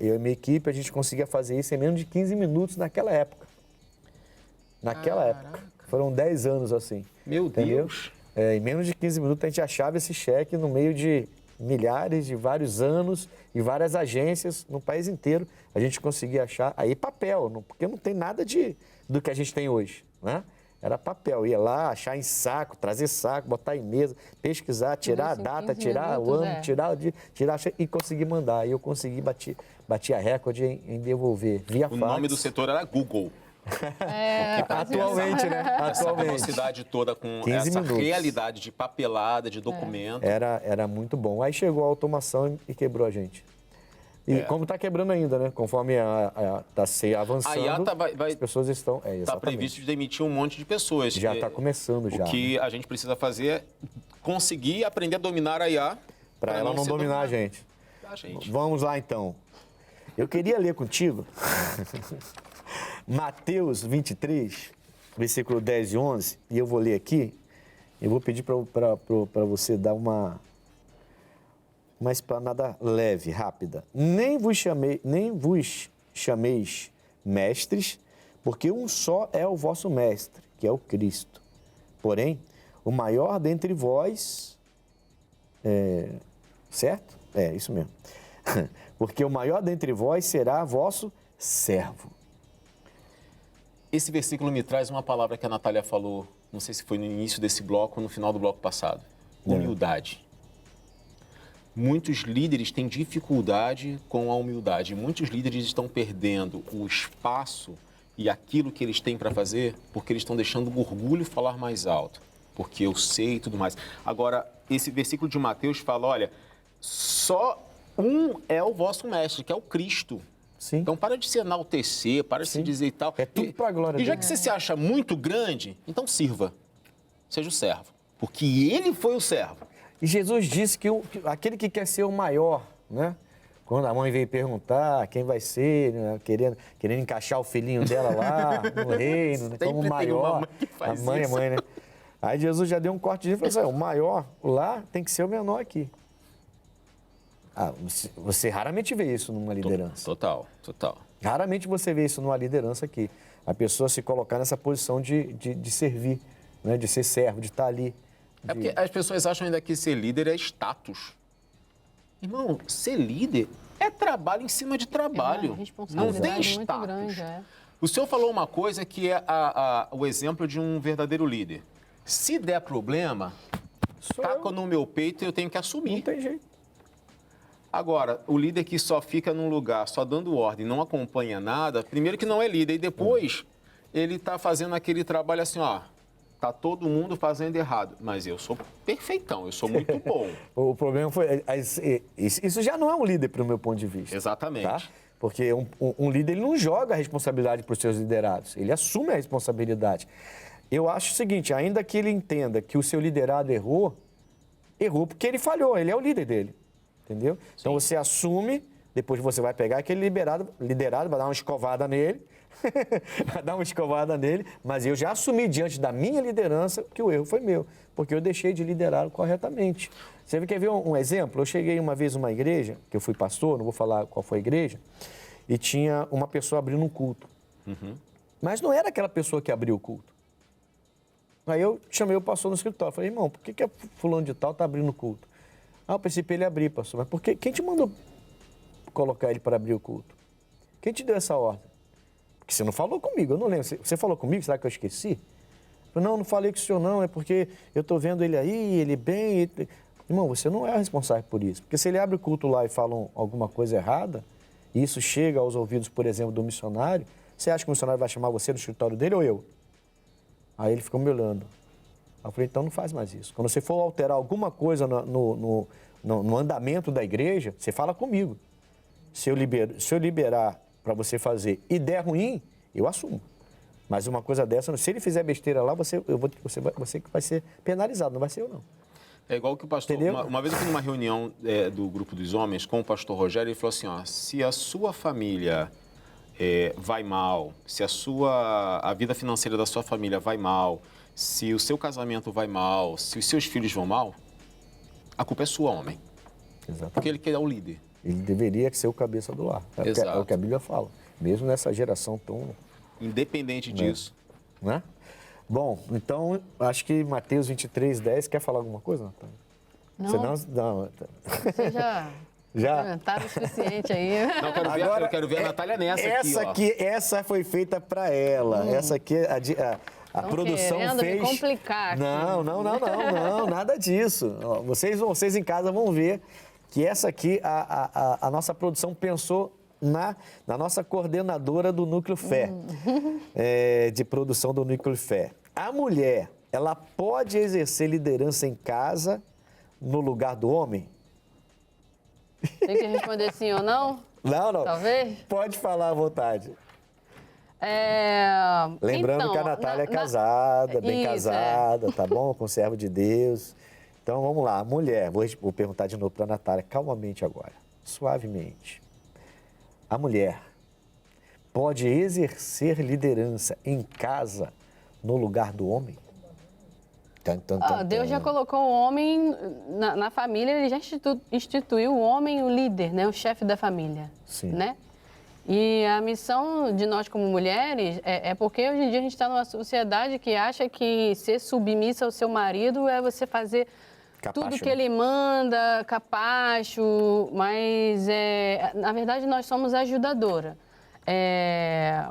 Eu e minha equipe, a gente conseguia fazer isso em menos de 15 minutos naquela época. Época. Foram 10 anos assim. Meu entendeu? Deus! Em menos de 15 minutos a gente achava esse cheque no meio de milhares, de vários anos e várias agências no país inteiro. A gente conseguia achar aí papel, porque não tem nada do que a gente tem hoje, né? Era papel, ia lá, achar em saco, trazer saco, botar em mesa, pesquisar, tirar a data, tirar o ano, tirar o dia, e conseguir mandar. E eu consegui, bati a recorde em devolver via fax. O nome do setor era Google. Atualmente, né? Essa velocidade toda com essa realidade de papelada, de documento. Era muito bom. Aí chegou a automação e quebrou a gente. E como está quebrando ainda, né? Conforme está se avançando, as pessoas estão... Está previsto de demitir um monte de pessoas. Já está começando, já. O que a gente precisa fazer é conseguir aprender a dominar a IA. Para ela não dominar a gente. Vamos lá, então. Eu queria ler contigo Mateus 23, versículo 10 e 11, e eu vou ler aqui. Eu vou pedir para você dar uma explanada leve, rápida. Nem vos chameis mestres, porque um só é o vosso mestre, que é o Cristo. Porém, o maior dentre vós... certo? Isso mesmo. Porque o maior dentre vós será vosso servo. Esse versículo me traz uma palavra que a Natália falou, não sei se foi no início desse bloco ou no final do bloco passado. Humildade. Muitos líderes têm dificuldade com a humildade. Muitos líderes estão perdendo o espaço e aquilo que eles têm para fazer porque eles estão deixando o orgulho falar mais alto. Porque eu sei e tudo mais. Agora, esse versículo de Mateus fala, olha, só um é o vosso mestre, que é o Cristo. Sim. Então, para de se enaltecer, para de se dizer e tal. É tudo para a glória dele. E já que você se acha muito grande, então sirva. Seja o servo. Porque ele foi o servo. E Jesus disse que aquele que quer ser o maior, né? Quando a mãe veio perguntar quem vai ser, né? querendo encaixar o filhinho dela lá no reino, né? Como maior. A mãe é mãe, né? Aí Jesus já deu um cortezinho e falou assim, o maior lá tem que ser o menor aqui. Você raramente vê isso numa liderança. Total. Raramente você vê isso numa liderança aqui. A pessoa se colocar nessa posição de servir, né? De ser servo, de estar ali. É porque as pessoas acham ainda que ser líder é status. Irmão, ser líder é trabalho em cima de trabalho. Não tem status. Muito grande, O senhor falou uma coisa que é o exemplo de um verdadeiro líder. Se der problema, taca no meu peito e eu tenho que assumir. Não tem jeito. Agora, o líder que só fica num lugar, só dando ordem, não acompanha nada, primeiro que não é líder, e depois ele está fazendo aquele trabalho assim, ó, tá todo mundo fazendo errado, mas eu sou perfeitão, eu sou muito bom. O problema foi, isso já não é um líder, pelo meu ponto de vista. Exatamente. Tá? Porque um líder ele não joga a responsabilidade para os seus liderados, ele assume a responsabilidade. Eu acho o seguinte, ainda que ele entenda que o seu liderado errou porque ele falhou, ele é o líder dele. Entendeu? Sim. Então você assume, depois você vai pegar aquele liderado, vai dar uma escovada nele, mas eu já assumi diante da minha liderança que o erro foi meu, porque eu deixei de liderá-lo corretamente. Você quer ver um exemplo? Eu cheguei uma vez numa igreja, que eu fui pastor, não vou falar qual foi a igreja, e tinha uma pessoa abrindo um culto. Mas não era aquela pessoa que abriu o culto. Aí eu chamei o pastor no escritório, falei, irmão, por que fulano de tal está abrindo o culto? Ah, eu pensei para ele abrir, pastor, mas por que? Quem te mandou colocar ele para abrir o culto? Quem te deu essa ordem? Porque você não falou comigo, eu não lembro. Você falou comigo, será que eu esqueci? Eu falei, não falei com o senhor não, é porque eu estou vendo ele aí, ele bem... Irmão, você não é responsável por isso. Porque se ele abre o culto lá e fala alguma coisa errada, e isso chega aos ouvidos, por exemplo, do missionário, você acha que o missionário vai chamar você no escritório dele ou eu? Aí ele ficou me olhando. Aí eu falei, então não faz mais isso. Quando você for alterar alguma coisa no andamento da igreja, você fala comigo. Se eu liberar para você fazer e der ruim, eu assumo. Mas uma coisa dessa, se ele fizer besteira lá, você que vai ser penalizado, não vai ser eu não. É igual que o pastor... Uma vez eu fui numa reunião do grupo dos homens com o pastor Rogério, ele falou assim, ó, se a sua família vai mal, se a vida financeira da sua família vai mal, se o seu casamento vai mal, se os seus filhos vão mal, a culpa é sua, homem. Exatamente. Porque ele que é o líder. Ele deveria ser o cabeça do lar. É o que a Bíblia fala. Mesmo nessa geração tão... Independente disso. Né? Bom, então, acho que Mateus 23:10, quer falar alguma coisa, Natália? Não. Não. Você já tá o suficiente aí. Não, eu quero ver a Natália nessa aqui, ó. Essa foi feita para ela. Essa aqui, a produção fez... Me complicar aqui. Não, nada disso. Ó, vocês em casa vão ver que essa aqui, a nossa produção pensou na nossa coordenadora do Núcleo Fé, de produção do Núcleo Fé. A mulher, ela pode exercer liderança em casa no lugar do homem? Tem que responder sim ou não? Não. Talvez? Pode falar à vontade. Lembrando que a Natália é casada, bem casada, tá bom? Com servo de Deus. Então, vamos lá. Mulher, vou perguntar de novo para a Natália, calmamente agora, suavemente. A mulher pode exercer liderança em casa no lugar do homem? Deus já colocou o homem na família, ele já instituiu o homem o líder, né? O chefe da família. Sim. Né? E a missão de nós como mulheres é porque hoje em dia a gente está numa sociedade que acha que ser submissa ao seu marido é você fazer Capacho, tudo que ele manda, capacho, mas na verdade nós somos ajudadora.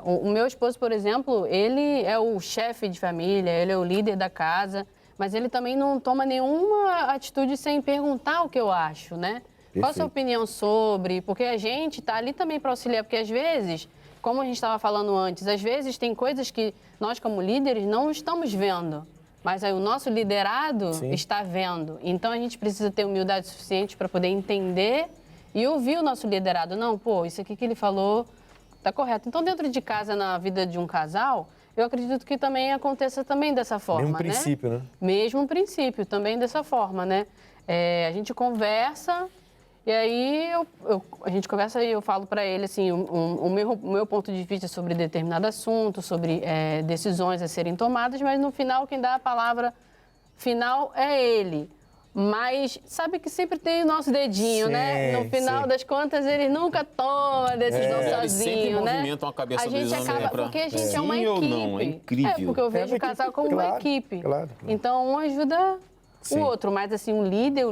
O meu esposo, por exemplo, ele é o chefe de família, ele é o líder da casa, mas ele também não toma nenhuma atitude sem perguntar o que eu acho, né? Perfeito. Qual a sua opinião sobre? Porque a gente está ali também para auxiliar, porque às vezes, como a gente estava falando antes, às vezes tem coisas que nós como líderes não estamos vendo, mas aí o nosso liderado está vendo. Então a gente precisa ter humildade suficiente para poder entender e ouvir o nosso liderado. Não, isso aqui que ele falou está correto. Então dentro de casa, na vida de um casal, eu acredito que também aconteça também dessa forma, Mesmo princípio, né? Mesmo princípio, também dessa forma, né? A gente conversa e aí a gente conversa e eu falo para ele assim, o meu ponto de vista sobre determinado assunto, sobre decisões a serem tomadas, mas no final quem dá a palavra final é ele. Mas sabe que sempre tem o nosso dedinho, né? No final das contas, ele nunca toma decisão sozinho, eles sempre né? movimentam a cabeça a gente dos homens acaba, porque a gente é uma equipe. Ou não, é incrível. Porque eu vejo o casal como uma equipe. Claro. Então, um ajuda o outro. Mas, assim, o líder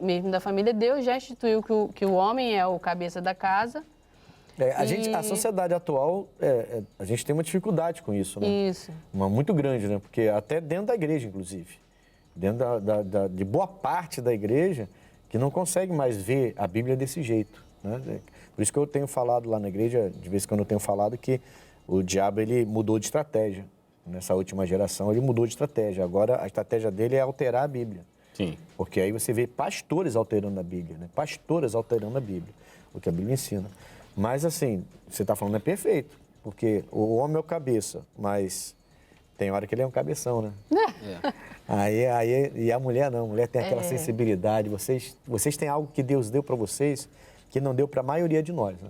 mesmo da família, Deus já instituiu que o homem é o cabeça da casa. A sociedade atual, a gente tem uma dificuldade com isso, né? Isso. Uma muito grande, né? Porque até dentro da igreja, inclusive. Dentro de boa parte da igreja, que não consegue mais ver a Bíblia desse jeito, né? Por isso que eu tenho falado lá na igreja, de vez em quando eu tenho falado que o diabo ele mudou de estratégia. Nessa última geração ele mudou de estratégia. Agora a estratégia dele é alterar a Bíblia. Sim. Porque aí você vê pastores alterando a Bíblia, né? Pastoras alterando a Bíblia, o que a Bíblia ensina. Mas assim, você está falando é perfeito, porque o homem é o cabeça, mas tem hora que ele é um cabeção, né? E a mulher não, a mulher tem aquela sensibilidade. Vocês têm algo que Deus deu para vocês que não deu para a maioria de nós, né?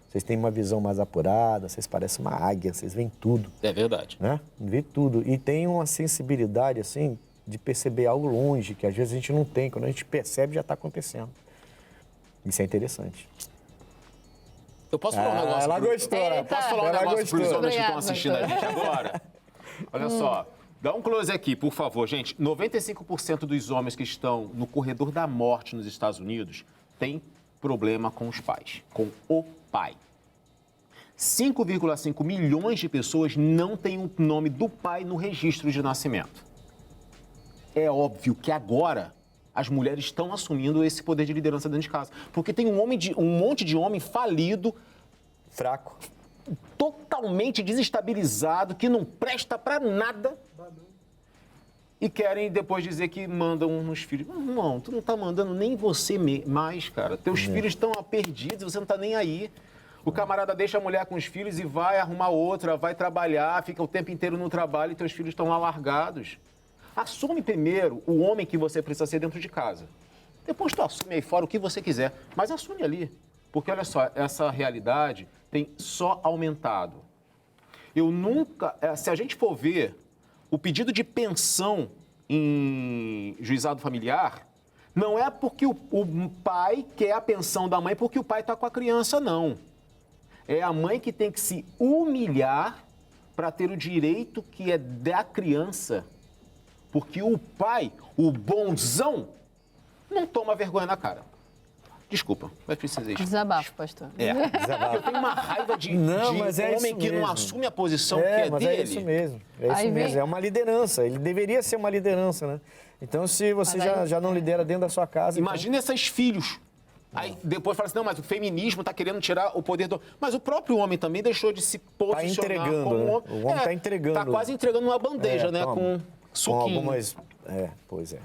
Vocês têm uma visão mais apurada, vocês parecem uma águia, vocês veem tudo. É verdade. Né? Vê tudo. E tem uma sensibilidade, assim, de perceber algo longe, que às vezes a gente não tem. Quando a gente percebe, já está acontecendo. Isso é interessante. Eu posso falar um negócio? Ela gostou. Posso falar um Ela negócio gostou. para os homens que Obrigada, estão assistindo a gente agora? Olha só. Dá um close aqui, por favor, gente. 95% dos homens que estão no corredor da morte nos Estados Unidos têm problema com os pais, com o pai. 5,5 milhões de pessoas não têm o nome do pai no registro de nascimento. É óbvio que agora as mulheres estão assumindo esse poder de liderança dentro de casa. Porque tem um monte de homem falido, Fraco. totalmente desestabilizado, que não presta pra nada. E querem depois dizer que mandam nos filhos. Não, tu não tá mandando nem você mais, cara. Teus filhos estão perdidos, você não tá nem aí. O camarada deixa a mulher com os filhos e vai arrumar outra, vai trabalhar, fica o tempo inteiro no trabalho e teus filhos estão lá largados. Assume primeiro o homem que você precisa ser dentro de casa. Depois tu assume aí fora o que você quiser, mas assume ali. Porque olha só, essa realidade tem só aumentado. Eu nunca, se a gente for ver o pedido de pensão em juizado familiar, não é porque o pai quer a pensão da mãe porque o pai está com a criança, não. É a mãe que tem que se humilhar para ter o direito que é da criança. Porque o pai, o bonzão, não toma vergonha na cara. Desculpa, mas precisei. Desabafo, pastor. Desabafo. Eu tenho uma raiva de mas é homem isso que não mesmo. assume a posição que é mas dele. é isso mesmo. É isso Aí vem- mesmo. É uma liderança. Ele deveria ser uma liderança, né? Então, se você Mas aí- já não lidera dentro da sua casa... Imagina esses filhos. Aí depois fala assim, não, mas o feminismo está querendo tirar o poder do... Mas o próprio homem também deixou de se posicionar entregando, como né? homem. O homem tá entregando. Está quase entregando uma bandeja, né? toma. Com suquinho. algumas... pois é.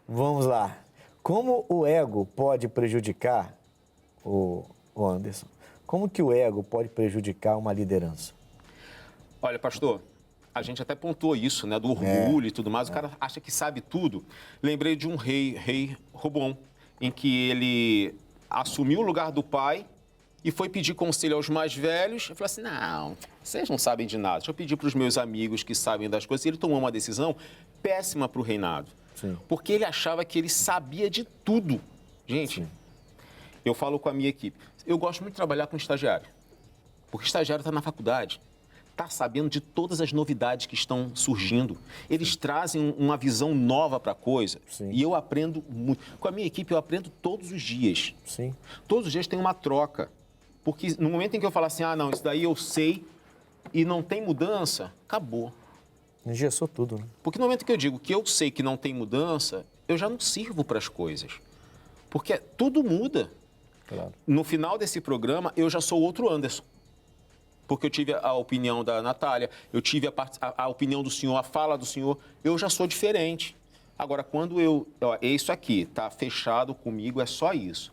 Vamos lá. Como o ego pode prejudicar, o Anderson, como que o ego pode prejudicar uma liderança? Olha, pastor, a gente até pontuou isso, né? Do orgulho e tudo mais. O cara acha que sabe tudo. Lembrei de um rei Roboão, em que ele assumiu o lugar do pai e foi pedir conselho aos mais velhos. Eu falei assim, não, vocês não sabem de nada. Deixa eu pedir para os meus amigos que sabem das coisas. E ele tomou uma decisão péssima para o reinado. Sim. Porque ele achava que ele sabia de tudo. Gente, eu falo com a minha equipe. Eu gosto muito de trabalhar com estagiário. Porque estagiário está na faculdade. Está sabendo de todas as novidades que estão surgindo. Eles trazem uma visão nova para a coisa. Sim. E eu aprendo muito. Com a minha equipe, eu aprendo todos os dias. Sim. Todos os dias tem uma troca. Porque no momento em que eu falar assim, não, isso daí eu sei e não tem mudança, acabou. Engessou tudo, né? Porque no momento que eu digo que eu sei que não tem mudança, eu já não sirvo para as coisas. Porque tudo muda. Claro. No final desse programa, eu já sou outro Anderson. Porque eu tive a opinião da Natália, eu tive a opinião do senhor, a fala do senhor, eu já sou diferente. Agora, quando é isso aqui, tá fechado comigo, é só isso.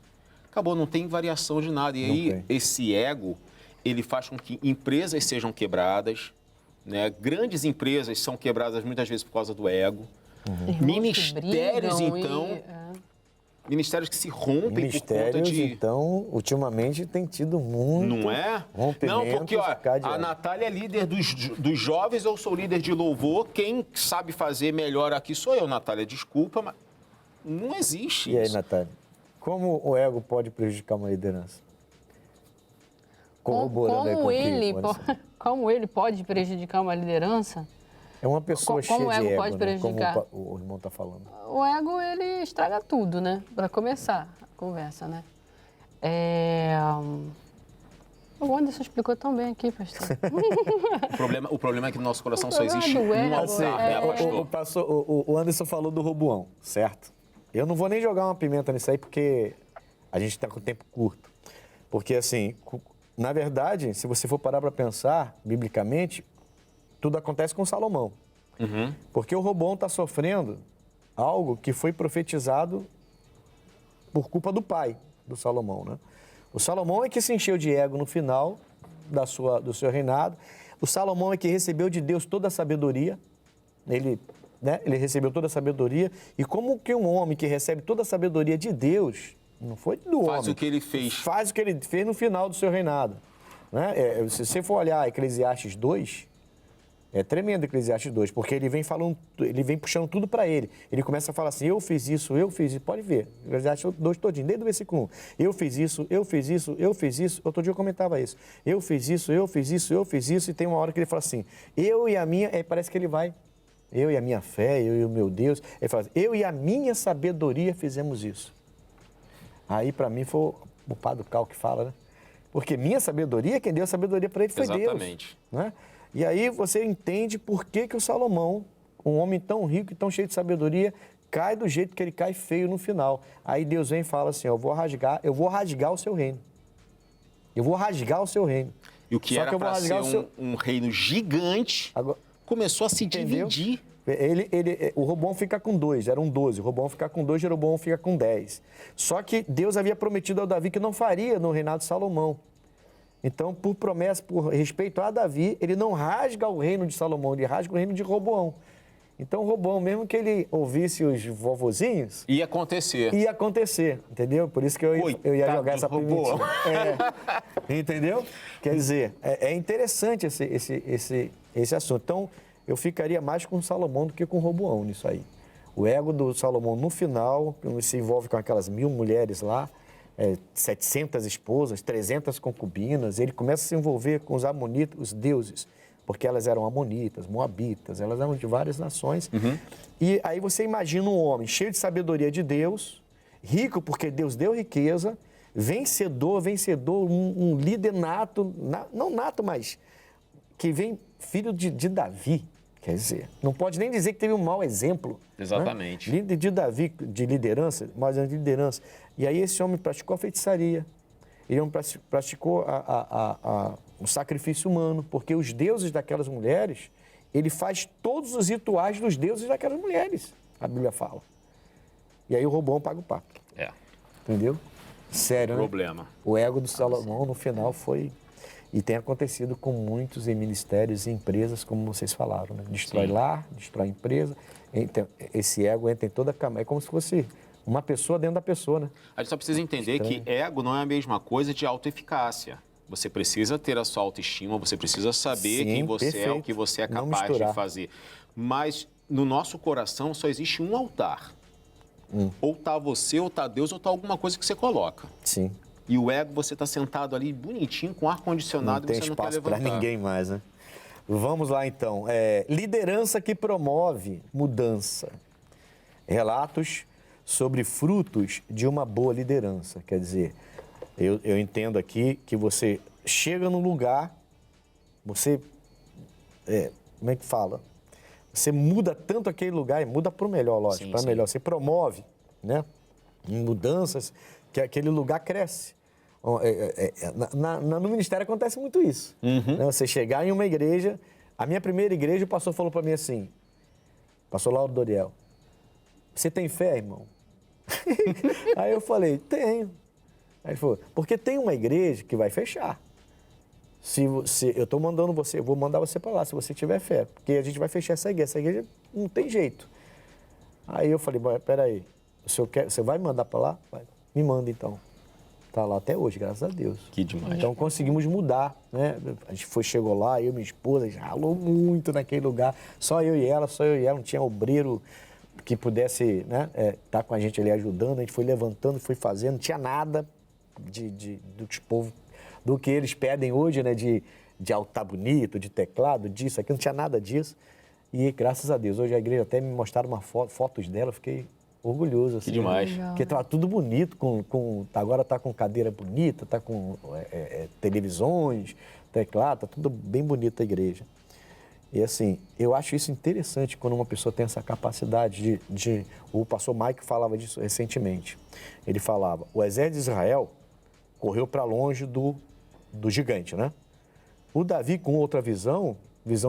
Acabou, não tem variação de nada. E aí, esse ego, ele faz com que empresas sejam quebradas, né? Grandes empresas são quebradas muitas vezes por causa do ego. Irmãos que Ministérios, brigam então, ministérios que se rompem por conta Ministérios, de... então, ultimamente tem tido muito Não é? rompimento. Não, porque ó, a Natália é líder dos jovens, eu sou líder de louvor. Quem sabe fazer melhor aqui sou eu, Natália. Desculpa, mas não existe E aí, isso. Natália? Como o ego pode prejudicar uma liderança? Corroborando aí com o que, Anderson. Como ele pode prejudicar uma liderança? É uma pessoa Como o cheia de ego ego, pode né? prejudicar? Como o irmão está falando. O ego, ele estraga tudo, né? Para começar a conversa, né? O Anderson explicou tão bem aqui, pastor. O problema é que no nosso coração só problema existe do ego um altar, né, pastor? O Anderson falou do Roboão, certo? Eu não vou nem jogar uma pimenta nisso aí, porque a gente está com tempo curto. Porque, assim, na verdade, se você for parar para pensar, biblicamente, tudo acontece com Salomão. Porque o Roboão está sofrendo algo que foi profetizado por culpa do pai do Salomão, né? O Salomão é que se encheu de ego no final do seu reinado. O Salomão é que recebeu de Deus toda a sabedoria. Ele recebeu toda a sabedoria. E como que um homem que recebe toda a sabedoria de Deus, não foi do homem. Faz o que ele fez. Faz o que ele fez no final do seu reinado. Né? Se você for olhar Eclesiastes 2, É tremendo Eclesiastes 2, porque ele vem falando, ele vem puxando tudo para ele. Ele começa a falar assim, eu fiz isso, pode ver. Eclesiastes 2 todinho, desde o versículo 1. Eu fiz isso, eu fiz isso, eu fiz isso. Outro dia eu comentava isso. Eu fiz isso, eu fiz isso, eu fiz isso. E tem uma hora que ele fala assim, eu e a minha... parece que ele vai... Eu e a minha fé, eu e o meu Deus. Ele fala assim, eu e a minha sabedoria fizemos isso. Aí para mim foi o Padre Cal que fala, né? Porque minha sabedoria, quem deu a sabedoria para ele foi Deus. Exatamente. Né? E aí você entende por que o Salomão, um homem tão rico e tão cheio de sabedoria, cai do jeito que ele cai feio no final. Aí Deus vem e fala assim, eu vou rasgar o seu reino. Eu vou rasgar o seu reino. E o que Só era para ser um reino gigante, começou a se dividir. O Roboão fica com 2, eram 12. O Roboão fica com 2, Jeroboão fica com 10. Só que Deus havia prometido ao Davi que não faria no reinado de Salomão. Então, por promessa, por respeito a Davi, ele não rasga o reino de Salomão, ele rasga o reino de Roboão. Então, Roboão, mesmo que ele ouvisse os vovozinhos... Ia acontecer. Ia acontecer, entendeu? Por isso que eu ia jogar essa pimentinha. Entendeu? Quer dizer, é interessante esse assunto. Então, eu ficaria mais com Salomão do que com Roboão nisso aí. O ego do Salomão, no final, se envolve com aquelas 1000 mulheres lá, 700 esposas, 300 concubinas, ele começa a se envolver com os amonitas, os deuses, porque elas eram amonitas, moabitas, elas eram de várias nações. E aí você imagina um homem cheio de sabedoria de Deus, rico porque Deus deu riqueza, vencedor, um líder nato, não nato, mas que vem filho de Davi. Quer dizer, não pode nem dizer que teve um mau exemplo. Exatamente. Né? Líder de Davi, de liderança, mas de liderança. E aí esse homem praticou a feitiçaria, ele praticou um sacrifício humano, porque os deuses daquelas mulheres, ele faz todos os rituais dos deuses daquelas mulheres, a Bíblia fala. E aí o Roboão paga o pato. Entendeu? Sério, né? Problema. O ego do Salomão, no final, foi... E tem acontecido com muitos em ministérios e empresas, como vocês falaram, né? Destrói lar, destrói empresa. Esse ego entra em toda a cama. É como se fosse uma pessoa dentro da pessoa, né? A gente só precisa entender que ego não é a mesma coisa de autoeficácia. Você precisa ter a sua autoestima, você precisa saber quem você é, o que você é capaz de fazer. Mas no nosso coração só existe um altar. Ou tá você, ou tá Deus, ou tá alguma coisa que você coloca. Sim. E o ego, você está sentado ali bonitinho, com ar-condicionado, e você não quer levantar. Não tem espaço para ninguém mais, né? Vamos lá, então. Liderança que promove mudança. Relatos sobre frutos de uma boa liderança. Quer dizer, eu entendo aqui que você chega num lugar, você... como é que fala? Você muda tanto aquele lugar, e muda para o melhor, lógico, para melhor. Você promove, né? Mudanças, que aquele lugar cresce. No ministério acontece muito isso. Né? Você chegar em uma igreja, a minha primeira igreja, o pastor falou para mim assim, pastor Lauro Doriel, você tem fé, irmão? Aí eu falei, tenho. Aí ele falou, porque tem uma igreja que vai fechar. Se eu estou mandando você, eu vou mandar você para lá, se você tiver fé, porque a gente vai fechar essa igreja não tem jeito. Aí eu falei, peraí, você vai me mandar para lá? Vai. Me manda então. Está lá até hoje, graças a Deus. Que demais. Então conseguimos mudar, né? A gente chegou lá, eu e minha esposa, a gente ralou muito naquele lugar. Só eu e ela, não tinha obreiro que pudesse, né, tá com a gente ali ajudando. A gente foi levantando, foi fazendo, não tinha nada do povo, do que eles pedem hoje, né? De altar bonito, de teclado, disso, aqui, não tinha nada disso. E graças a Deus, hoje a igreja até me mostraram fotos dela, eu fiquei orgulhoso, assim. Que demais. Porque estava tudo bonito, agora está com cadeira bonita, está com televisões, teclado, está tudo bem bonito a igreja. E assim, eu acho isso interessante quando uma pessoa tem essa capacidade o pastor Mike falava disso recentemente. Ele falava, o exército de Israel correu para longe do gigante, né? O Davi, com outra visão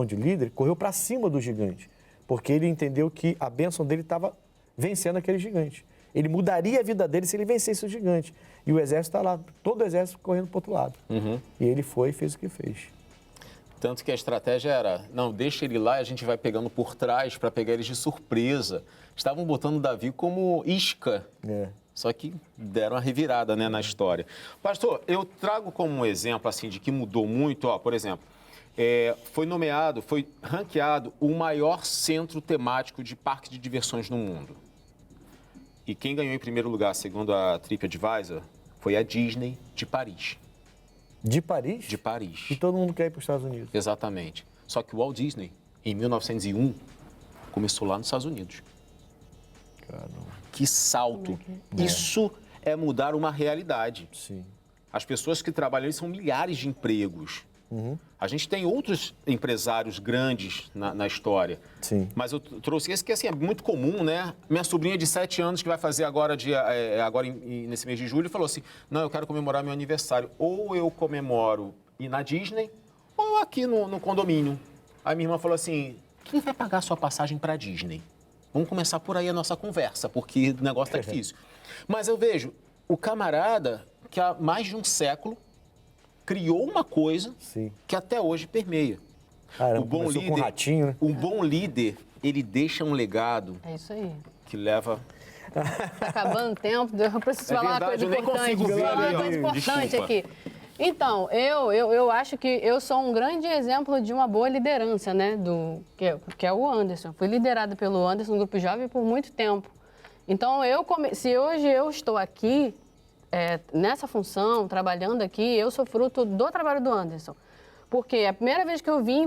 de líder, correu para cima do gigante, porque ele entendeu que a bênção dele estava vencendo aquele gigante. Ele mudaria a vida dele se ele vencesse o gigante. E o exército está lá, todo o exército correndo para o outro lado. E ele foi e fez o que fez. Tanto que a estratégia era, não, deixa ele lá e a gente vai pegando por trás para pegar eles de surpresa. Estavam botando Davi como isca. Só que deram a revirada, né, na história. Pastor, eu trago como um exemplo assim, de que mudou muito, por exemplo, foi ranqueado o maior centro temático de parque de diversões no mundo. E quem ganhou em primeiro lugar, segundo a TripAdvisor, foi a Disney de Paris. De Paris? De Paris. E todo mundo quer ir para os Estados Unidos. Exatamente. Só que o Walt Disney, em 1901, começou lá nos Estados Unidos. Caramba. Que salto. Isso é mudar uma realidade. Sim. As pessoas que trabalham ali são milhares de empregos. A gente tem outros empresários grandes na história. Sim. Mas eu trouxe esse que assim, é muito comum, né? Minha sobrinha de 7 anos, que vai fazer agora, nesse mês de julho, falou assim, não, eu quero comemorar meu aniversário. Ou eu comemoro ir na Disney, ou aqui no condomínio. Aí minha irmã falou assim, quem vai pagar a sua passagem para a Disney? Vamos começar por aí a nossa conversa, porque o negócio tá difícil. Mas eu vejo o camarada que há mais de um século criou uma coisa que até hoje permeia. Caramba, o bom começou líder, com um ratinho, né? Um bom líder, ele deixa um legado É isso aí. que leva... Tá acabando o tempo, eu preciso falar verdade, uma coisa eu nem importante. consigo ver Falar ali, uma ó. coisa importante Desculpa. aqui. Então, eu acho que eu sou um grande exemplo de uma boa liderança, né? Que é o Anderson. Fui liderada pelo Anderson, no Grupo Jovem, por muito tempo. Então, se hoje eu estou aqui, nessa função, trabalhando aqui, eu sou fruto do trabalho do Anderson. Porque a primeira vez que eu vim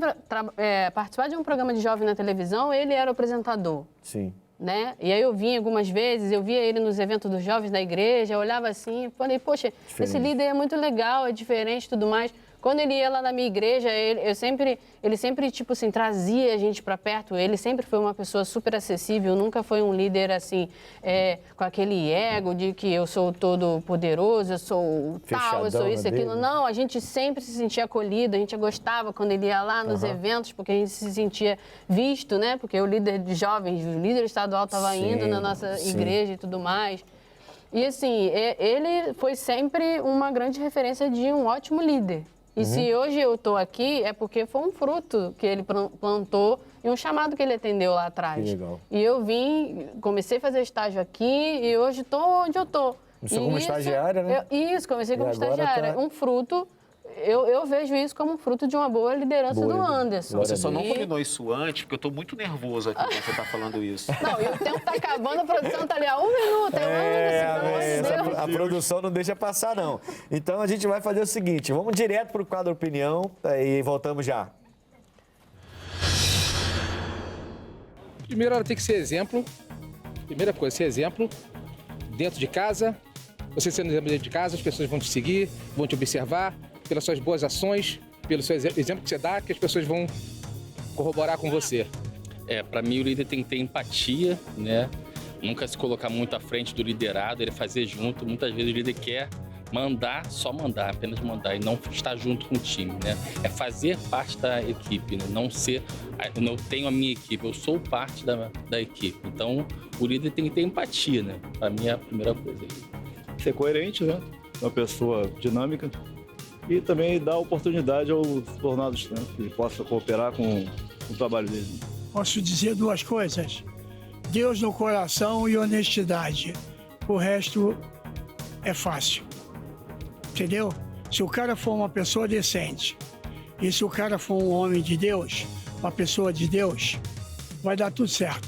participar de um programa de jovem na televisão, ele era o apresentador. Sim. Né? E aí eu vinha algumas vezes, eu via ele nos eventos dos jovens da igreja, eu olhava assim, falei, poxa, esse líder é muito legal, é diferente e tudo mais. Quando ele ia lá na minha igreja, ele sempre, tipo assim, trazia a gente para perto. Ele sempre foi uma pessoa super acessível, nunca foi um líder, assim, com aquele ego de que eu sou todo poderoso, eu sou tal, eu sou isso, aquilo. Não, a gente sempre se sentia acolhido, a gente gostava quando ele ia lá nos eventos, porque a gente se sentia visto, né? Porque o líder de jovens, o líder estadual estava indo na nossa igreja e tudo mais. E, assim, ele foi sempre uma grande referência de um ótimo líder. E se hoje eu estou aqui, é porque foi um fruto que ele plantou e um chamado que ele atendeu lá atrás. Que legal. E eu comecei a fazer estágio aqui e hoje estou onde eu estou. Começou como estagiária, né? Comecei como agora estagiária. tá... Um fruto, eu vejo isso como um fruto de uma boa liderança do Anderson. Você só não combinou isso antes, porque eu estou muito nervoso aqui quando você está falando isso. Não, e o tempo está acabando, a produção está ali há 1 minuto. A produção não deixa passar, não. Então a gente vai fazer o seguinte, vamos direto para o quadro Opinião e voltamos já. Primeiro, ela tem que ser exemplo. Primeira coisa, ser exemplo dentro de casa. Você sendo exemplo dentro de casa, as pessoas vão te seguir, vão te observar pelas suas boas ações, pelo seu exemplo que você dá, que as pessoas vão corroborar com você. Para mim o líder tem que ter empatia, né? Nunca se colocar muito à frente do liderado, ele fazer junto. Muitas vezes o líder quer mandar, só mandar, apenas mandar e não estar junto com o time, né? É fazer parte da equipe, né? Não ser, eu não tenho a minha equipe, eu sou parte da equipe. Então o líder tem que ter empatia, né? Para mim é a primeira coisa. Ser coerente, né? Uma pessoa dinâmica e também dar oportunidade aos subordinados, né? Que ele possa cooperar com o trabalho dele. Posso dizer 2 coisas. Deus no coração e honestidade. O resto é fácil. Entendeu? Se o cara for uma pessoa decente e se o cara for um homem de Deus, uma pessoa de Deus, vai dar tudo certo.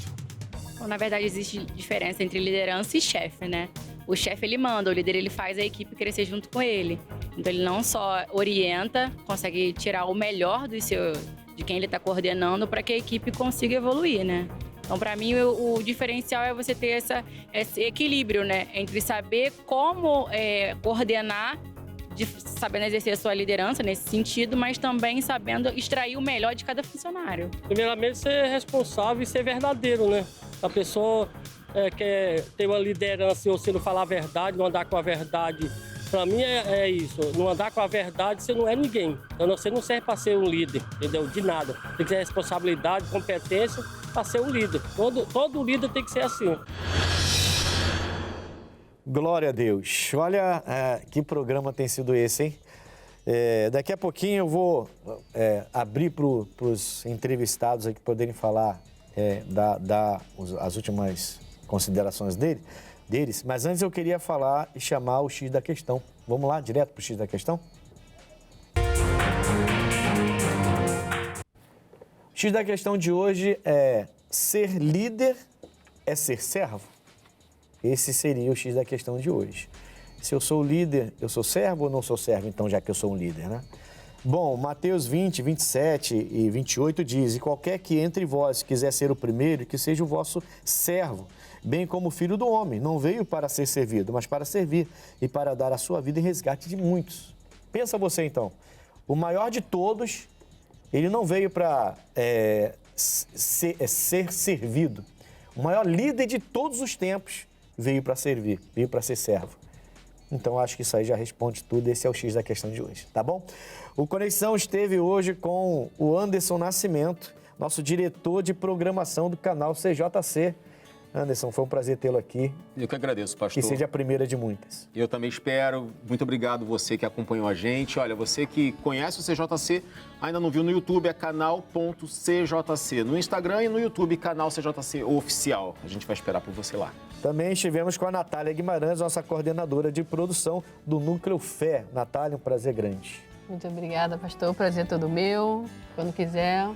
Bom, na verdade, existe diferença entre liderança e chefe, né? O chefe, ele manda, o líder, ele faz a equipe crescer junto com ele. Então, ele não só orienta, consegue tirar o melhor de quem ele está coordenando para que a equipe consiga evoluir, né? Então, para mim, o diferencial é você ter esse equilíbrio, né? Entre saber como coordenar, sabendo exercer a sua liderança nesse sentido, mas também sabendo extrair o melhor de cada funcionário. Primeiramente, ser responsável e ser verdadeiro, né? A pessoa quer ter uma liderança e você não falar a verdade, não andar com a verdade. Para mim é isso, não andar com a verdade, você não é ninguém. Então você não serve para ser um líder, entendeu? De nada. Tem que ter responsabilidade, competência para ser um líder. Todo líder tem que ser assim. Glória a Deus. Olha, que programa tem sido esse, hein? Daqui a pouquinho eu vou abrir para os entrevistados aqui poderem falar as últimas considerações deles, mas antes eu queria falar e chamar o X da questão. Vamos lá, direto para o X da questão? X da questão de hoje é: ser líder é ser servo? Esse seria o X da questão de hoje. Se eu sou líder, eu sou servo ou não sou servo, então, já que eu sou um líder, né? Bom, Mateus 20, 27 e 28 diz: e qualquer que entre vós quiser ser o primeiro, que seja o vosso servo, bem como o Filho do Homem. Não veio para ser servido, mas para servir e para dar a sua vida em resgate de muitos. Pensa você, então. O maior de todos, ele não veio para ser servido. O maior líder de todos os tempos veio para servir, veio para ser servo. Então, acho que isso aí já responde tudo. Esse é o X da questão de hoje, tá bom? O Conexão esteve hoje com o Anderson Nascimento, nosso diretor de programação do canal CJC. Anderson, foi um prazer tê-lo aqui. Eu que agradeço, pastor. Que seja a primeira de muitas. Eu também espero. Muito obrigado você que acompanhou a gente. Olha, você que conhece o CJC, ainda não viu no YouTube, é canal.cjc. No Instagram e no YouTube, canal CJC Oficial. A gente vai esperar por você lá. Também estivemos com a Natália Guimarães, nossa coordenadora de produção do Núcleo Fé. Natália, um prazer grande. Muito obrigada, pastor. O prazer é todo meu. Quando quiser,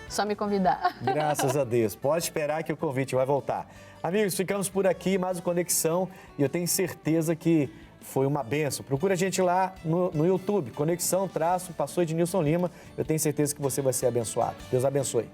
só me convidar. Graças a Deus. Pode esperar que o convite vai voltar. Amigos, ficamos por aqui, mais uma Conexão, e eu tenho certeza que foi uma benção. Procura a gente lá no YouTube, Conexão, Pastor Ednilson Lima. Eu tenho certeza que você vai ser abençoado. Deus abençoe.